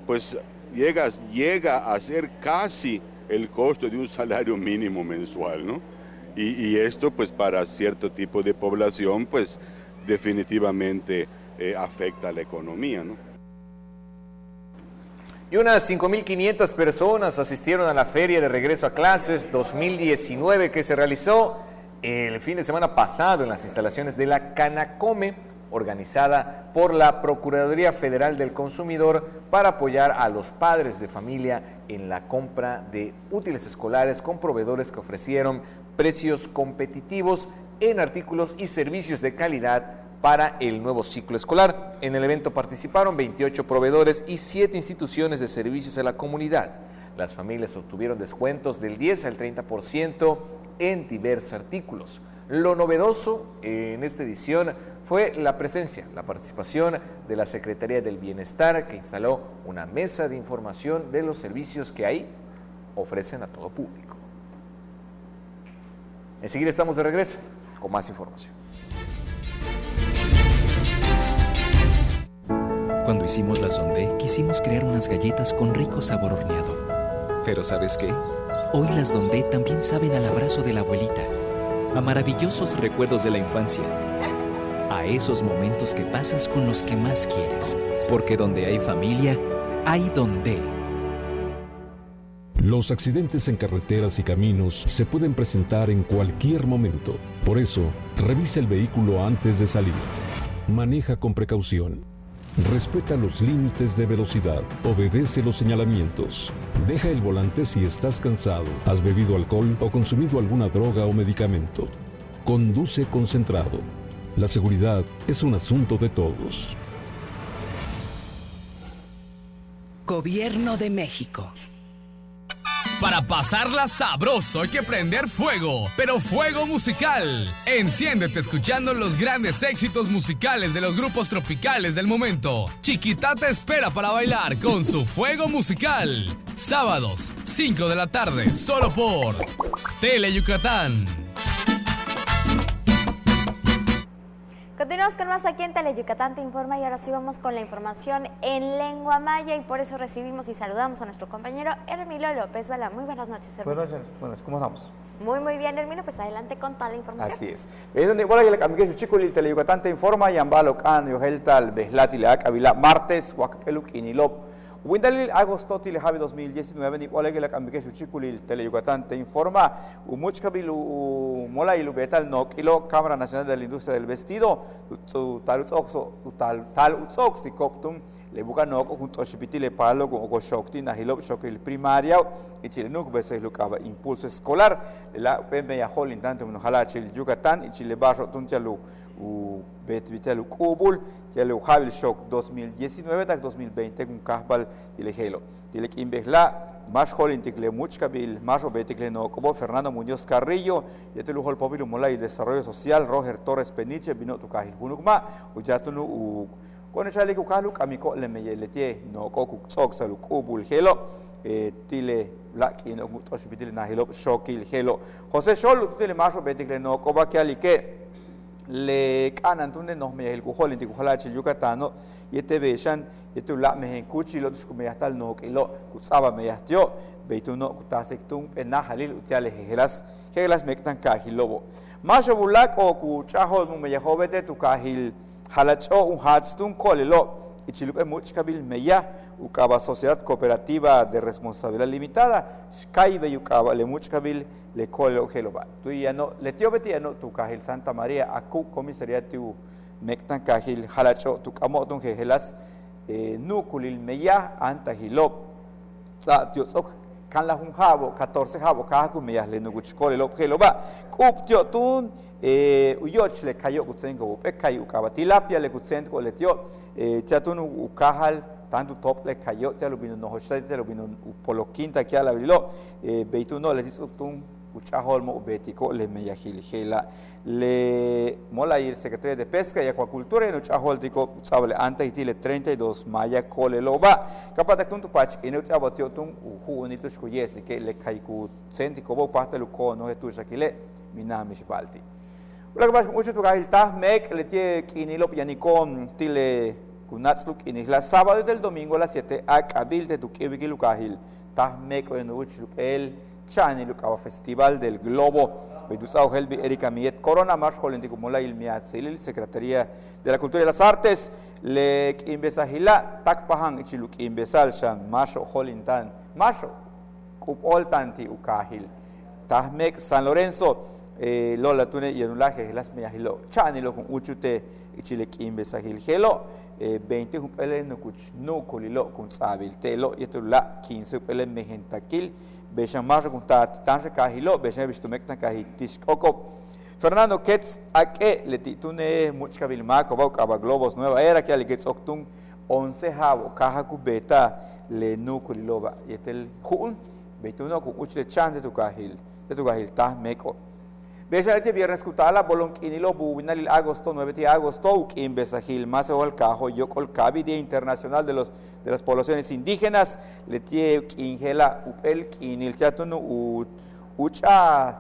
pues llega a ser casi el costo de un salario mínimo mensual, ¿no? Y esto, pues para cierto tipo de población, pues definitivamente afecta a la economía, ¿no? Y unas 5.500 personas asistieron a la Feria de Regreso a Clases 2019 que se realizó el fin de semana pasado en las instalaciones de la Canacome, organizada por la Procuraduría Federal del Consumidor para apoyar a los padres de familia en la compra de útiles escolares con proveedores que ofrecieron precios competitivos en artículos y servicios de calidad para el nuevo ciclo escolar. En el evento participaron 28 proveedores y 7 instituciones de servicios a la comunidad. Las familias obtuvieron descuentos del 10 al 30% en diversos artículos. Lo novedoso en esta edición fue la participación de la Secretaría del Bienestar, que instaló una mesa de información de los servicios que ahí ofrecen a todo público. Enseguida estamos de regreso con más información. Cuando hicimos la Sondé, quisimos crear unas galletas con rico sabor horneado. Pero ¿sabes qué? Hoy las Dondé también saben al abrazo de la abuelita, a maravillosos recuerdos de la infancia, a esos momentos que pasas con los que más quieres. Porque donde hay familia, hay Dondé. Los accidentes en carreteras y caminos se pueden presentar en cualquier momento. Por eso, revisa el vehículo antes de salir. Maneja con precaución. Respeta los límites de velocidad. Obedece los señalamientos. Deja el volante si estás cansado, has bebido alcohol o consumido alguna droga o medicamento. Conduce concentrado. La seguridad es un asunto de todos. Gobierno de México. Para pasarla sabroso hay que prender fuego, pero fuego musical. Enciéndete escuchando los grandes éxitos musicales de los grupos tropicales del momento. Chiquitá te espera para bailar con su fuego musical. Sábados, 5 de la tarde, solo por Tele Yucatán. Continuamos con más aquí en Tele Yucatán Te Informa y ahora sí vamos con la información en lengua maya y por eso recibimos y saludamos a nuestro compañero Hermilo López Bala. Muy buenas noches, Hermilo. Buenas noches, ¿cómo estamos? Muy bien, Hermilo, pues adelante con toda la información. Así es. Tele Yucatán Te Informa y Ambalok An Yoheltal Beslati Leak Avila martes Huacapeluk Inilop. Windalil agosto tile Javi 2019 ni Oleg la Cambikesu Chiculil Tele Yucatán Te Informa Umuchkabilu Mola y Lubetal Nok Ilo Cámara Nacional de la Industria del Vestido Tal Utsoxi Coptum le buca Nok junto a Chipitile Palo con Ogoshokti Nahilop Shokil Primaria y Chile Nuk Beses Lucaba Impulso Escolar la Pembeya Holin Tanto Munhalachil Yucatán y Chile Barro Tunchalu Betvitalu Kubul Yalu Jabil Shock 2019 tak 2020 con Kahbal Dilejelo. Dilek Imbehla, Mash Holin Ticle Muchkabil, Masho Beticle no como Fernando Muñoz Carrillo, Yatelu Hol Popilo Mola y Desarrollo Social, Roger Torres Peniche, Binotu Kahil Hunukma, Uyatunu con el Chaliku Kaluk, Amico Lemeyeletie, no Kokuk Soxalu Kubul Helo, Tile Laki no Mutoshpitil Nahilo, Shokil Helo. José Shol, Tile Masho Beticle no Koba Kialike. Le canan tunde nos me el cujol en Tijualachi Yucatano y este besan y tu la me en cuchi lo tus me hasta el no que lo usaba me yastio beituno kutasectum penajalil utiales hegelas mectan cajil lobo macho bulak o cuchajo me yajobete tu cajil halacho un hatstum colelo y chilupe muchkabil meya ucaba sociedad cooperativa de responsabilidad limitada skaibe ucaba le muchkabil le colo geloba tu ya no le tío betiano tu cajil Santa María acu comisariatu mectan cajil halacho tu camotun hegelas nuculil meya anta hilop sa tío sok kan la un jabo 14 jabo kaku meya le nuguchkole lo geloba cup tío tun uyoch le kayo kutsengo pekayu ucaba tilapia le kutsengo le tío chatun ukahal tanto top le kayo te lo vino no hoshte te lo vino polo quinta que ala brilo beituno le disutun uchahol betico le meyajilgela le mola ir secretaria de pesca y acuacultura en uchahol tico sable anta y tile 32 maya cole loba capata tuntu pach en uchabatio tun uhu unitus kuyesi que le kaiku sentico bo parte lu cono etu shakile minamish balti la que mucho tu gahilta mek le tie kinilop yanikon tile kunatzluk inihla sábado del domingo a las 7 a Cabil de Tukiwiki Lucahil tahmek en uchup el Chani Lucaba Festival del Globo Bedusao Helbi Erika Miet Corona Marsh Holentico Mola Ilmiat Silil Secretaría de la Cultura y las Artes le Imbesahila Takpahan Ichiluk Imbesal Shan Masho Holintan Masho Kup Oltanti Ukahil tahmek San Lorenzo Lola Tune y Enulaje las Meyahilo Chani lo con uchute Ichilek Imbesahil Helo 20 upele nukuch nukulilo kun sabil telo yetula 15 upele mehentakil beshan mar kun ta tan kahilo beshan bistumekta kahitish kokop Fernando Ketz, a que le titune mucha vilmaco, baucaba globos nueva era que aligetz octun 11 jabo, caja cubeta, le nuculiloba, y el jun, 21 con uch de chan de tu cajil ta meco. Beja este viernes cutala, bolon kinilo bubina el agosto 9 de agosto, quien besajil más o al cajo, yo col cabi Día Internacional de las Poblaciones Indígenas, le tie quingela upel kinil chatunu ucha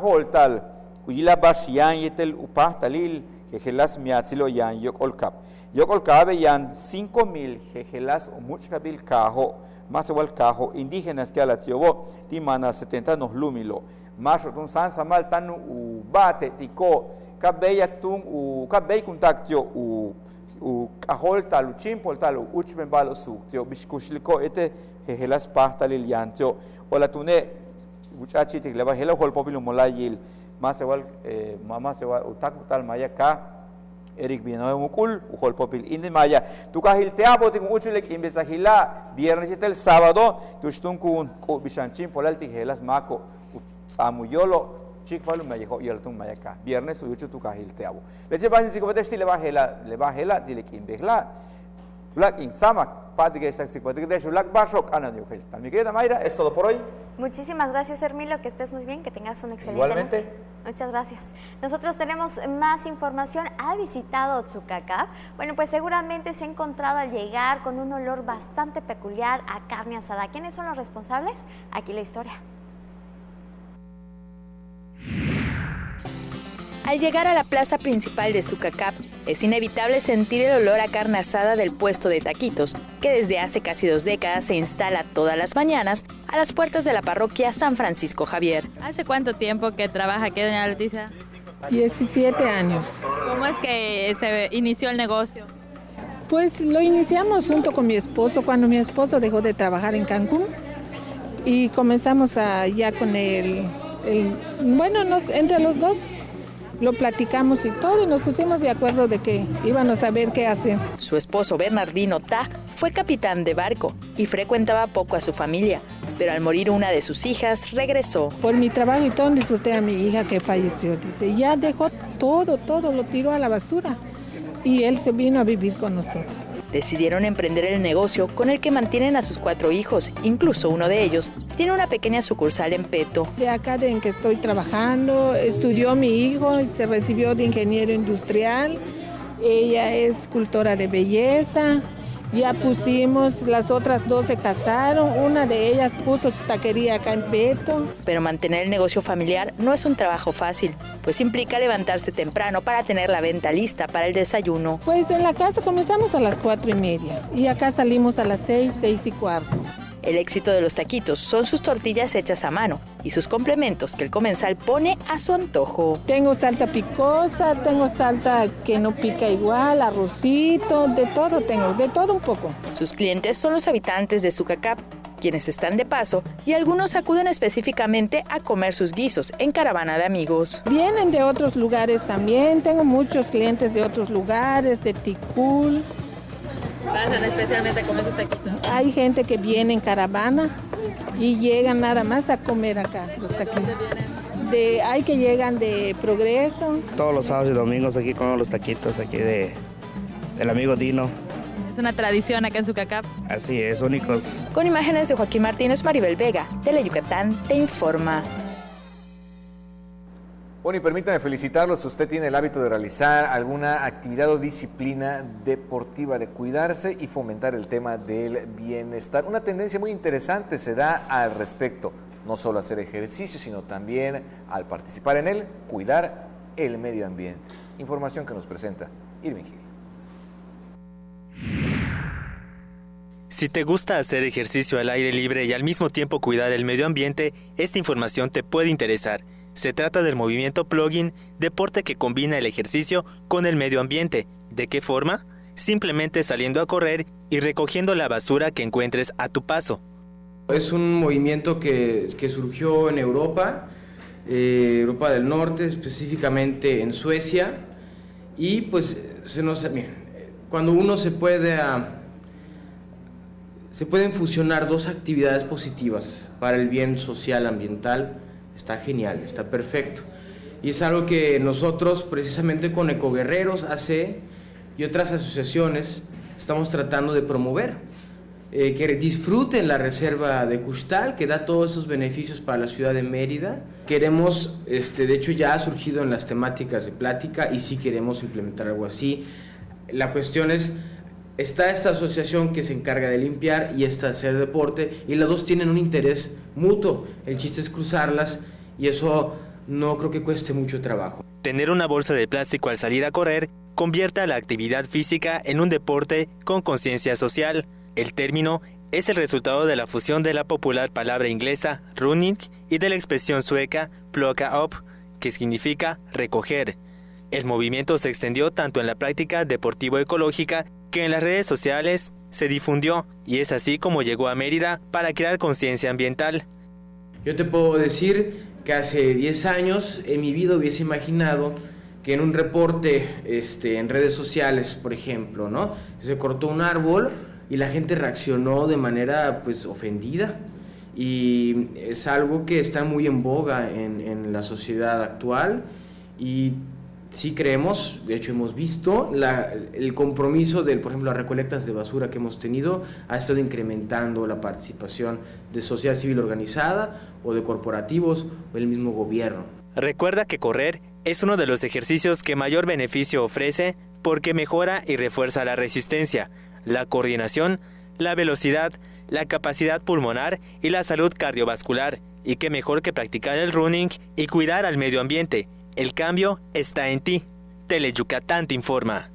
holtal. Uyila bashian yetel upah talil jejelas miatzilo yan yokolkap. Yokolkabe yan 5,000 jejelas o muchkabil cajo, más igual cajo, indígenas que a la tiobo, timana 70 nos lumilo. Más otun san samal tanu u bate tiko, kabeya tun u kabey contactio u cajol tal u chimpol tal u uchben balo suktio, bishkushliko ete jejelas pah talil yan tio, o la tune uchachitik leva hela hol popilo molayil. Más igual, mamá se va utak tal maya ka Eric Villanueva Mukul ujol popil indi maya tu kahil teabo ting uchulek imbesahila viernes y el sábado tu stun kun bichanchin polal tijelas mako samuyolo chikpalu mayejo yeltun maya ka viernes uchu tu kahil teabo leche bahin sikopatesti le bajela dilek imbehla Black in Samak, Patrick Saxicotegresh, Black Bashok, Ana Newhel. Mi querida Mayra, es todo por hoy. Muchísimas gracias, Hermilo, que estés muy bien, que tengas un excelente Igualmente. noche. Muchas gracias. Nosotros tenemos más información. ¿Ha visitado Tzucacab? Bueno, pues seguramente se ha encontrado al llegar con un olor bastante peculiar a carne asada. ¿Quiénes son los responsables? Aquí la historia. Al llegar a la plaza principal de Tzucacab, es inevitable sentir el olor a carne asada del puesto de taquitos, que desde hace casi 2 décadas se instala todas las mañanas a las puertas de la parroquia San Francisco Javier. ¿Hace cuánto tiempo que trabaja aquí, doña Leticia? 17 años. ¿Cómo es que se inició el negocio? Pues lo iniciamos junto con mi esposo, cuando mi esposo dejó de trabajar en Cancún, y comenzamos ya con entre los dos lo platicamos y todo, y nos pusimos de acuerdo de que íbamos a ver qué hacer. Su esposo Bernardino Ta fue capitán de barco y frecuentaba poco a su familia, pero al morir una de sus hijas regresó. Por mi trabajo y todo disfruté a mi hija que falleció, dice, ya dejó todo, lo tiró a la basura y él se vino a vivir con nosotros. Decidieron emprender el negocio con el que mantienen a sus 4 hijos, incluso uno de ellos tiene una pequeña sucursal en Peto. De acá en que estoy trabajando, estudió mi hijo, se recibió de ingeniero industrial, ella es escultora de belleza, ya pusimos, las otras 2 se casaron, una de ellas puso su taquería acá en Peto. Pero mantener el negocio familiar no es un trabajo fácil, pues implica levantarse temprano para tener la venta lista para el desayuno. Pues en la casa comenzamos a las 4:30 y acá salimos a las 6:15. El éxito de los taquitos son sus tortillas hechas a mano y sus complementos que el comensal pone a su antojo. Tengo salsa picosa, tengo salsa que no pica igual, arrocito, de todo tengo, de todo un poco. Sus clientes son los habitantes de Tzucacab, quienes están de paso, y algunos acuden específicamente a comer sus guisos en caravana de amigos. Vienen de otros lugares también, tengo muchos clientes de otros lugares, de Ticul. ¿Pasan especialmente a comer sus taquitos? Hay gente que viene en caravana y llegan nada más a comer acá los taquitos. Hay que llegan de Progreso. Todos los sábados y domingos aquí con los taquitos aquí del amigo Dino. Es una tradición acá en Tzucacab. Así es, únicos. Con imágenes de Joaquín Martínez, Maribel Vega, Tele Yucatán, te informa. Bueno, y permítame felicitarlos si usted tiene el hábito de realizar alguna actividad o disciplina deportiva, de cuidarse y fomentar el tema del bienestar. Una tendencia muy interesante se da al respecto, no solo hacer ejercicio, sino también al participar en él, cuidar el medio ambiente. Información que nos presenta Irving Gil. Si te gusta hacer ejercicio al aire libre y al mismo tiempo cuidar el medio ambiente, esta información te puede interesar. Se trata del movimiento Plugin, deporte que combina el ejercicio con el medio ambiente. ¿De qué forma? Simplemente saliendo a correr y recogiendo la basura que encuentres a tu paso. Es un movimiento que surgió en Europa, Europa del Norte, específicamente en Suecia, y pues cuando uno se pueden fusionar 2 actividades positivas para el bien social, ambiental, está genial, está perfecto. Y es algo que nosotros, precisamente con Ecoguerreros AC y otras asociaciones, estamos tratando de promover. Que disfruten la reserva de Custal, que da todos esos beneficios para la ciudad de Mérida. Queremos, de hecho ya ha surgido en las temáticas de plática y sí queremos implementar algo así. La cuestión es, está esta asociación que se encarga de limpiar y esta de hacer deporte, y las dos tienen un interés mutuo. El chiste es cruzarlas y eso no creo que cueste mucho trabajo. Tener una bolsa de plástico al salir a correr convierte a la actividad física en un deporte con conciencia social. El término es el resultado de la fusión de la popular palabra inglesa running y de la expresión sueca plocka upp, que significa recoger. El movimiento se extendió tanto en la práctica deportivo-ecológica que en las redes sociales se difundió, y es así como llegó a Mérida para crear conciencia ambiental. Yo te puedo decir que hace 10 años en mi vida hubiese imaginado que en un reporte en redes sociales, por ejemplo, ¿no?, se cortó un árbol y la gente reaccionó de manera pues ofendida, y es algo que está muy en boga en la sociedad actual, y sí creemos, de hecho hemos visto el compromiso de, por ejemplo, las recolectas de basura que hemos tenido ha estado incrementando la participación de sociedad civil organizada o de corporativos o el mismo gobierno. Recuerda que correr es uno de los ejercicios que mayor beneficio ofrece porque mejora y refuerza la resistencia, la coordinación, la velocidad, la capacidad pulmonar y la salud cardiovascular. Y qué mejor que practicar el running y cuidar al medio ambiente. El cambio está en ti. Teleyucatán te informa.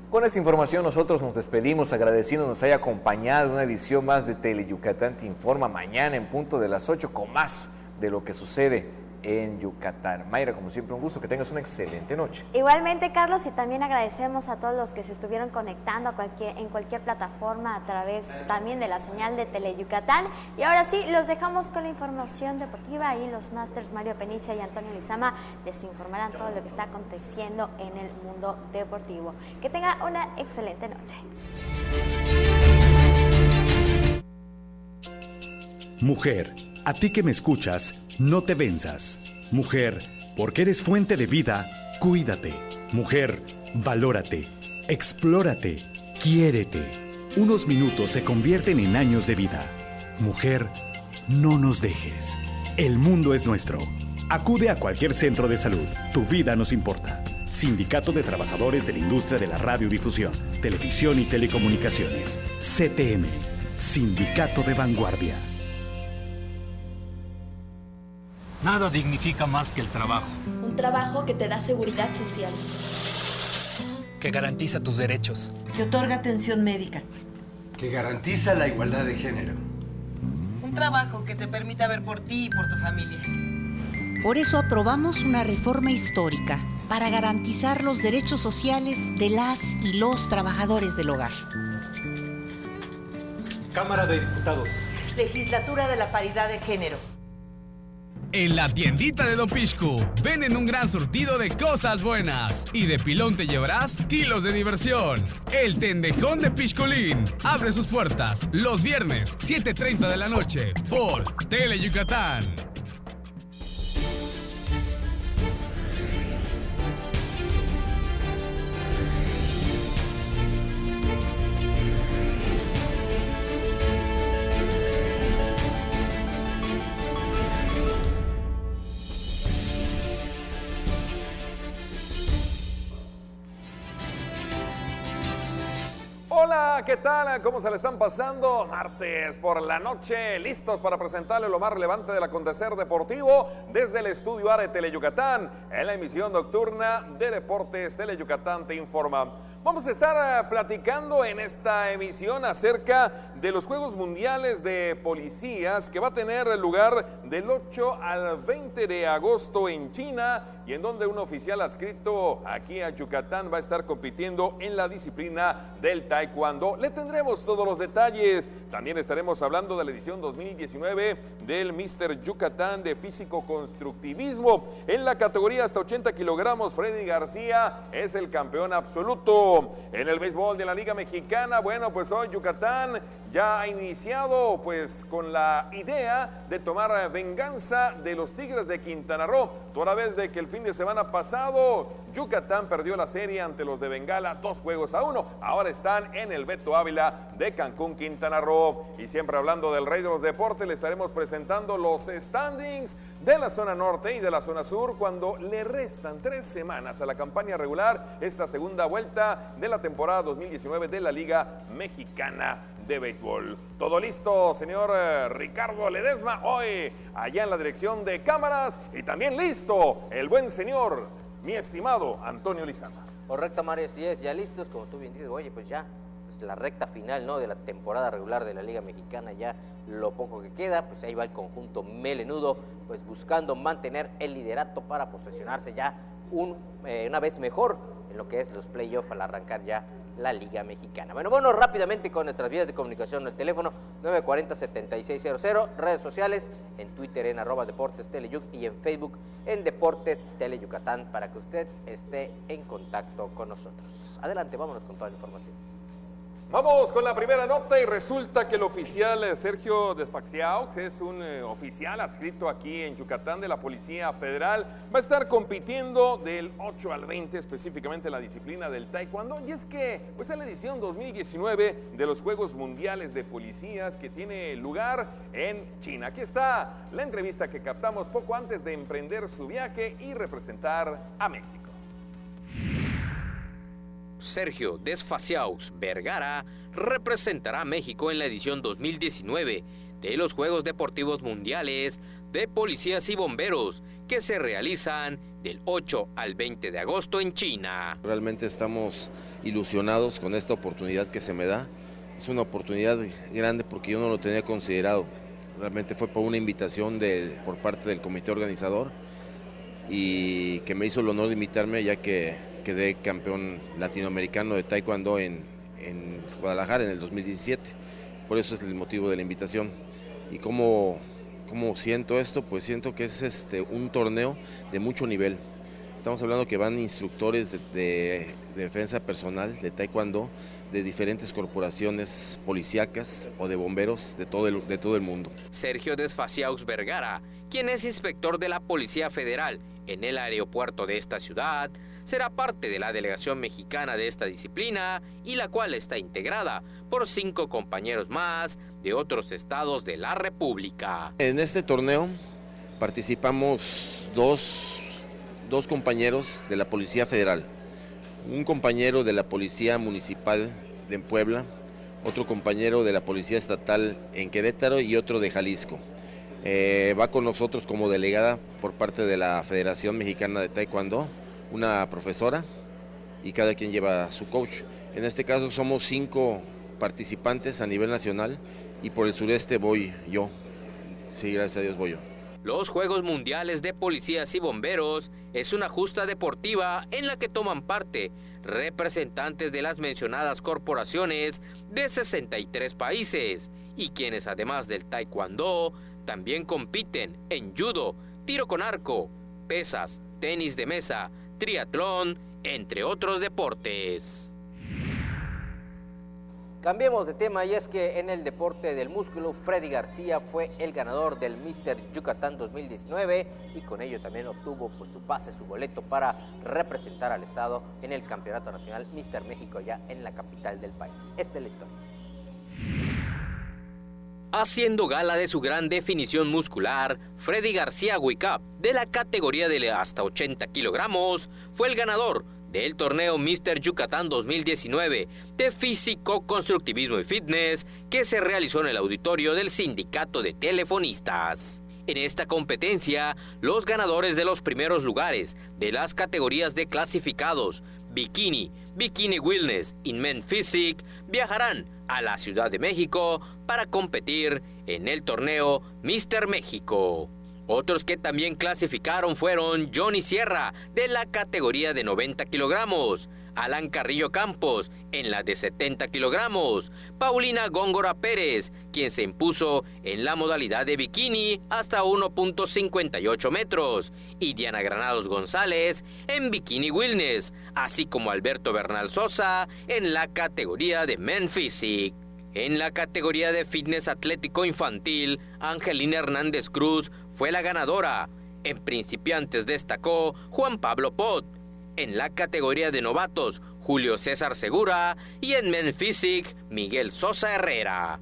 Con esta información nosotros nos despedimos agradeciendo nos haya acompañado en una edición más de Teleyucatán te informa. Mañana en punto de las 8 con más de lo que sucede en Yucatán. Mayra, como siempre, un gusto, que tengas una excelente noche. Igualmente, Carlos, y también agradecemos a todos los que se estuvieron conectando en cualquier plataforma a través también de la señal de Teleyucatán. Y ahora sí, los dejamos con la información deportiva y los másters Mario Peniche y Antonio Lizama les informarán todo lo que está aconteciendo en el mundo deportivo. Que tenga una excelente noche. Mujer, a ti que me escuchas, no te venzas. Mujer, porque eres fuente de vida, cuídate. Mujer, valórate, explórate, quiérete. Unos minutos se convierten en años de vida. Mujer, no nos dejes. El mundo es nuestro. Acude a cualquier centro de salud. Tu vida nos importa. Sindicato de Trabajadores de la Industria de la Radiodifusión, Televisión y Telecomunicaciones. CTM. Sindicato de Vanguardia. Nada dignifica más que el trabajo. Un trabajo que te da seguridad social. Que garantiza tus derechos. Que otorga atención médica. Que garantiza la igualdad de género. Un trabajo que te permita ver por ti y por tu familia. Por eso aprobamos una reforma histórica para garantizar los derechos sociales de las y los trabajadores del hogar. Cámara de Diputados. Legislatura de la Paridad de Género. En la tiendita de Don Pixcu venden un gran surtido de cosas buenas y de pilón te llevarás kilos de diversión. El Tendejón de Pixculín abre sus puertas los viernes 7:30 de la noche por Teleyucatán. Hola, ¿qué tal? ¿Cómo se le están pasando? Martes por la noche, listos para presentarle lo más relevante del acontecer deportivo desde el estudio A de Teleyucatán, en la emisión nocturna de Deportes Teleyucatán te informa. Vamos a estar platicando en esta emisión acerca de los Juegos Mundiales de Policías que va a tener lugar del 8 al 20 de agosto en China y en donde un oficial adscrito aquí a Yucatán va a estar compitiendo en la disciplina del taekwondo. Le tendremos todos los detalles. También estaremos hablando de la edición 2019 del Mr. Yucatán de físico-constructivismo. En la categoría hasta 80 kilogramos, Freddy García es el campeón absoluto. México. En el béisbol de la Liga Mexicana, bueno, pues hoy Yucatán ya ha iniciado pues con la idea de tomar venganza de los Tigres de Quintana Roo, toda vez de que el fin de semana pasado Yucatán perdió la serie ante los de Bengala 2-1. Ahora están en el Beto Ávila de Cancún, Quintana Roo. Y siempre hablando del rey de los deportes, le estaremos presentando los standings de la zona norte y de la zona sur cuando le restan 3 semanas a la campaña regular, esta segunda vuelta de la temporada 2019 de la Liga Mexicana de Béisbol. Todo listo, señor Ricardo Ledesma, hoy allá en la dirección de cámaras, y también listo el buen señor, mi estimado Antonio Lizama. Correcto, Mario, sí es, ya listos, como tú bien dices, oye, pues ya, pues la recta final, ¿no?, de la temporada regular de la Liga Mexicana, ya lo poco que queda, pues ahí va el conjunto melenudo, pues buscando mantener el liderato para posesionarse ya una vez mejor en lo que es los playoffs al arrancar ya la Liga Mexicana. Bueno, rápidamente con nuestras vías de comunicación, el teléfono 940-7600, redes sociales, en Twitter en @DeportesTeleYuc y en Facebook en Deportes Tele Yucatán, para que usted esté en contacto con nosotros. Adelante, vámonos con toda la información. Vamos con la primera nota, y resulta que el oficial Sergio Desfaxiaux es un oficial adscrito aquí en Yucatán de la Policía Federal. Va a estar compitiendo del 8 al 20, específicamente en la disciplina del taekwondo. Y es que pues es la edición 2019 de los Juegos Mundiales de Policías que tiene lugar en China. Aquí está la entrevista que captamos poco antes de emprender su viaje y representar a México. Sergio Desfaxiaux Vergara representará a México en la edición 2019 de los Juegos Deportivos Mundiales de Policías y Bomberos, que se realizan del 8 al 20 de agosto en China. Realmente estamos ilusionados con esta oportunidad que se me da. Es una oportunidad grande porque yo no lo tenía considerado. Realmente fue por una invitación por parte del comité organizador, y que me hizo el honor de invitarme, ya que quedé campeón latinoamericano de taekwondo en Guadalajara en el 2017. Por eso es el motivo de la invitación. ¿Y cómo siento esto? Pues siento que es un torneo de mucho nivel. Estamos hablando que van instructores de defensa personal, de taekwondo, de diferentes corporaciones policíacas o de bomberos de todo el mundo. Sergio Desfaxiaux Vergara, quien es inspector de la Policía Federal en el aeropuerto de esta ciudad, será parte de la delegación mexicana de esta disciplina, y la cual está integrada por 5 compañeros más de otros estados de la República. En este torneo participamos dos compañeros de la Policía Federal, un compañero de la Policía Municipal de Puebla, otro compañero de la Policía Estatal en Querétaro y otro de Jalisco. Va con nosotros como delegada por parte de la Federación Mexicana de Taekwondo una profesora, y cada quien lleva su coach. En este caso somos 5 participantes a nivel nacional, y por el sureste voy yo. Sí, gracias a Dios voy yo. Los Juegos Mundiales de Policías y Bomberos es una justa deportiva en la que toman parte representantes de las mencionadas corporaciones de 63 países, y quienes además del taekwondo también compiten en judo, tiro con arco, pesas, tenis de mesa, triatlón, entre otros deportes. Cambiemos de tema, y es que en el deporte del músculo, Freddy García fue el ganador del Mr. Yucatán 2019, y con ello también obtuvo pues su pase, su boleto para representar al estado en el Campeonato Nacional Mr. México ya en la capital del país. Esta es la historia. Haciendo gala de su gran definición muscular, Freddy García Huicap, de la categoría de hasta 80 kilogramos, fue el ganador del torneo Mr. Yucatán 2019 de Físico, Constructivismo y Fitness, que se realizó en el auditorio del Sindicato de Telefonistas. En esta competencia, los ganadores de los primeros lugares de las categorías de clasificados Bikini, Bikini Wellness y Men Physique viajarán a la Ciudad de México para competir en el torneo Mr. México. Otros que también clasificaron fueron Johnny Sierra, de la categoría de 90 kilogramos, Alan Carrillo Campos en la de 70 kilogramos, Paulina Góngora Pérez, quien se impuso en la modalidad de bikini hasta 1.58 metros, y Diana Granados González en bikini wellness, así como Alberto Bernal Sosa en la categoría de Men Physique. En la categoría de fitness atlético infantil, Angelina Hernández Cruz fue la ganadora. En principiantes destacó Juan Pablo Pot. En la categoría de novatos, Julio César Segura, y en Men Physique, Miguel Sosa Herrera.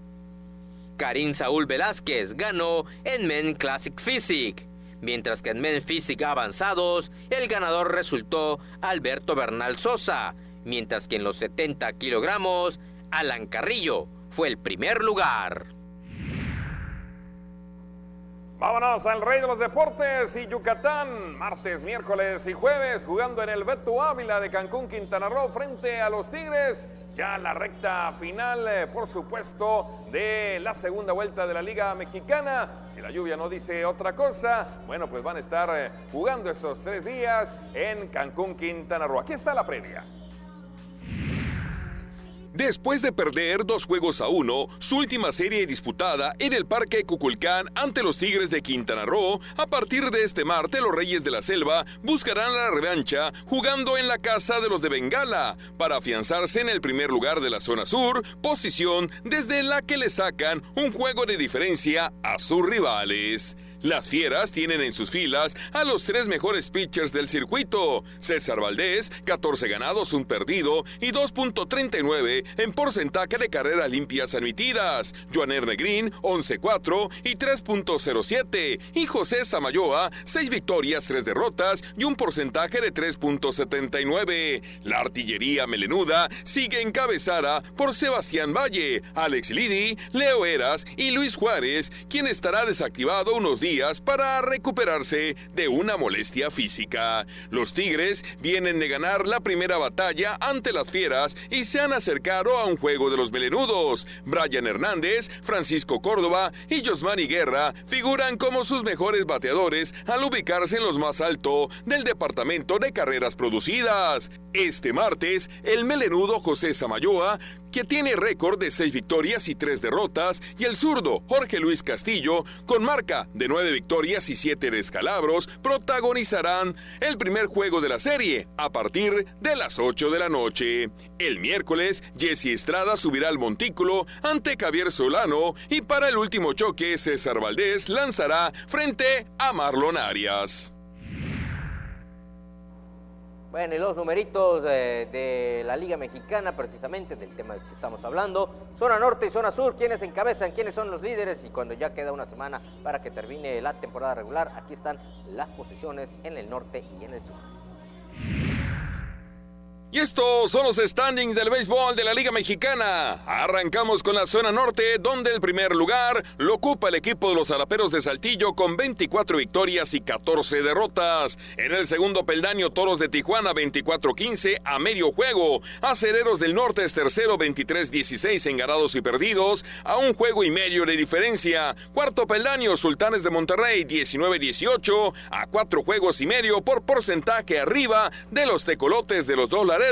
Karim Saúl Velázquez ganó en Men Classic Physique, mientras que en Men Physique avanzados, el ganador resultó Alberto Bernal Sosa, mientras que en los 70 kilogramos, Alan Carrillo fue el primer lugar. Vámonos al rey de los deportes y Yucatán, martes, miércoles y jueves, jugando en el Beto Ávila de Cancún, Quintana Roo, frente a los Tigres. Ya la recta final, por supuesto, de la segunda vuelta de la Liga Mexicana. Si la lluvia no dice otra cosa, bueno, pues van a estar jugando estos 3 días en Cancún, Quintana Roo. Aquí está la previa. Después de perder 2-1, su última serie disputada en el Parque Cuculcán ante los Tigres de Quintana Roo, a partir de este martes los Reyes de la Selva buscarán la revancha jugando en la casa de los de Bengala para afianzarse en el primer lugar de la zona sur, posición desde la que le sacan un juego de diferencia a sus rivales. Las Fieras tienen en sus filas a los 3 mejores pitchers del circuito. César Valdés, 14 ganados, 1 perdido y 2.39 en porcentaje de carreras limpias admitidas. Joaner Negrín, 11-4 y 3.07. Y José Samayoa, 6 victorias, 3 derrotas y un porcentaje de 3.79. La artillería melenuda sigue encabezada por Sebastián Valle, Alex Lidi, Leo Eras y Luis Juárez, quien estará desactivado unos días para recuperarse de una molestia física. Los Tigres vienen de ganar la primera batalla ante las Fieras y se han acercado a un juego de los melenudos. Brian Hernández, Francisco Córdoba y Josmani Guerra figuran como sus mejores bateadores al ubicarse en los más alto del departamento de carreras producidas. Este martes, el melenudo José Samayoa, que tiene récord de 6 victorias y 3 derrotas, y el zurdo Jorge Luis Castillo, con marca de 9 victorias y 7 descalabros, protagonizarán el primer juego de la serie a partir de las 8 de la noche. El miércoles, Jesse Estrada subirá al montículo ante Javier Solano, y para el último choque, César Valdés lanzará frente a Marlon Arias. Bueno, y los numeritos de la Liga Mexicana, precisamente del tema del que estamos hablando. Zona norte y zona sur, ¿quiénes encabezan? ¿Quiénes son los líderes? Y cuando ya queda una semana para que termine la temporada regular, aquí están las posiciones en el norte y en el sur. Y estos son los standings del béisbol de la Liga Mexicana. Arrancamos con la zona norte, donde el primer lugar lo ocupa el equipo de los Zalaperos de Saltillo con 24 victorias y 14 derrotas. En el segundo peldaño, Toros de Tijuana 24-15 a medio juego. Acereros del Norte es tercero 23-16 en ganados y perdidos a 1 juego y medio de diferencia. Cuarto peldaño, Sultanes de Monterrey 19-18 a 4 juegos y medio por porcentaje arriba de los Tecolotes de los Dos Laredos.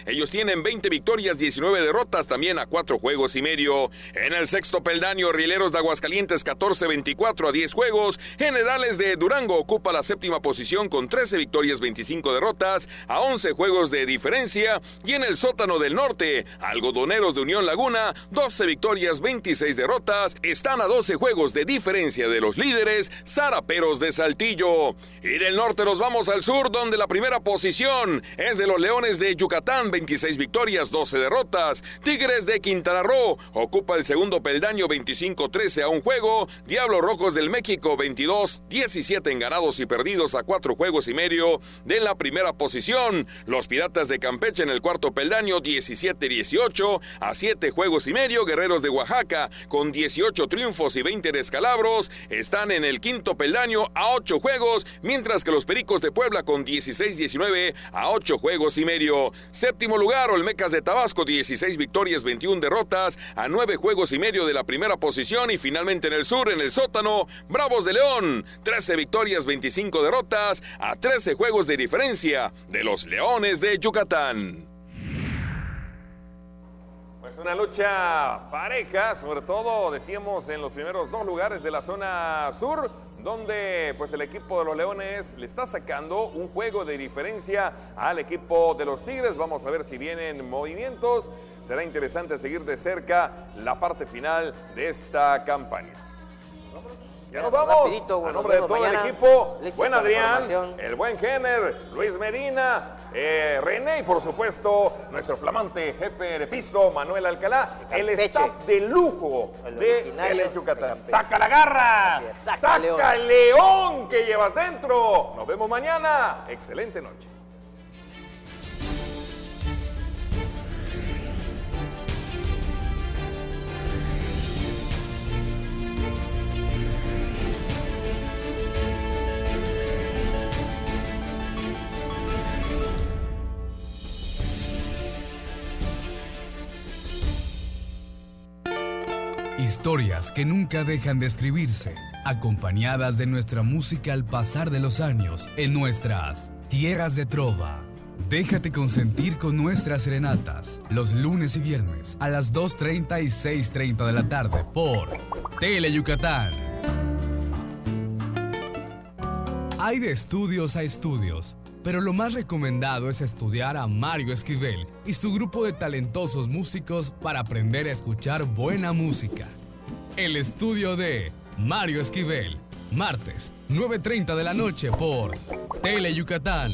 Ellos tienen 20 victorias, 19 derrotas, también a 4 juegos y medio. En el sexto peldaño, Rieleros de Aguascalientes 14-24 a 10 juegos. Generales de Durango ocupa la séptima posición con 13 victorias, 25 derrotas a 11 juegos de diferencia. Y en el sótano del norte, Algodoneros de Unión Laguna, 12 victorias, 26 derrotas, están a 12 juegos de diferencia de los líderes, Zaraperos de Saltillo. Y del norte nos vamos al sur, donde la primera posición es de los Leones de Yucatán, 26 victorias, 12 derrotas. Tigres de Quintana Roo ocupa el segundo peldaño, 25-13 a 1 juego. Diablos Rojos del México, 22-17 en ganados y perdidos a 4 juegos y medio de la primera posición. Los Piratas de Campeche en el cuarto peldaño, 17-18 a 7 juegos y medio. Guerreros de Oaxaca, con 18 triunfos y 20 descalabros, están en el quinto peldaño a 8 juegos, mientras que los Pericos de Puebla con 16-19 a 8 juegos y medio. Séptimo lugar, Olmecas de Tabasco, 16 victorias, 21 derrotas a 9 juegos y medio de la primera posición. Y finalmente en el sur, en el sótano, Bravos de León, 13 victorias, 25 derrotas a 13 juegos de diferencia de los Leones de Yucatán. Pues una lucha pareja, sobre todo decíamos en los primeros 2 lugares de la zona sur, donde pues el equipo de los Leones le está sacando un juego de diferencia al equipo de los Tigres. Vamos a ver si vienen movimientos. Será interesante seguir de cerca la parte final de esta campaña. Ya nos vamos. Rapidito, a nombre de todo mañana. el equipo, Listos buen para la Adrián, información. el buen Jenner, Luis Medina, René y por supuesto nuestro flamante jefe de piso, Manuel Alcalá, el Campeche. staff de lujo El de originario el Yucatán. de Campeche. ¡Saca la garra! Así es, saca ¡Saca León! León que llevas dentro! Nos vemos mañana. Excelente noche. Historias que nunca dejan de escribirse, acompañadas de nuestra música al pasar de los años en nuestras tierras de trova. Déjate consentir con nuestras serenatas, los lunes y viernes a las 2:30 y 6:30 de la tarde por Tele Yucatán. Hay de estudios a estudios, pero lo más recomendado es estudiar a Mario Esquivel y su grupo de talentosos músicos para aprender a escuchar buena música. El estudio de Mario Esquivel, martes, 9:30 de la noche por Tele Yucatán.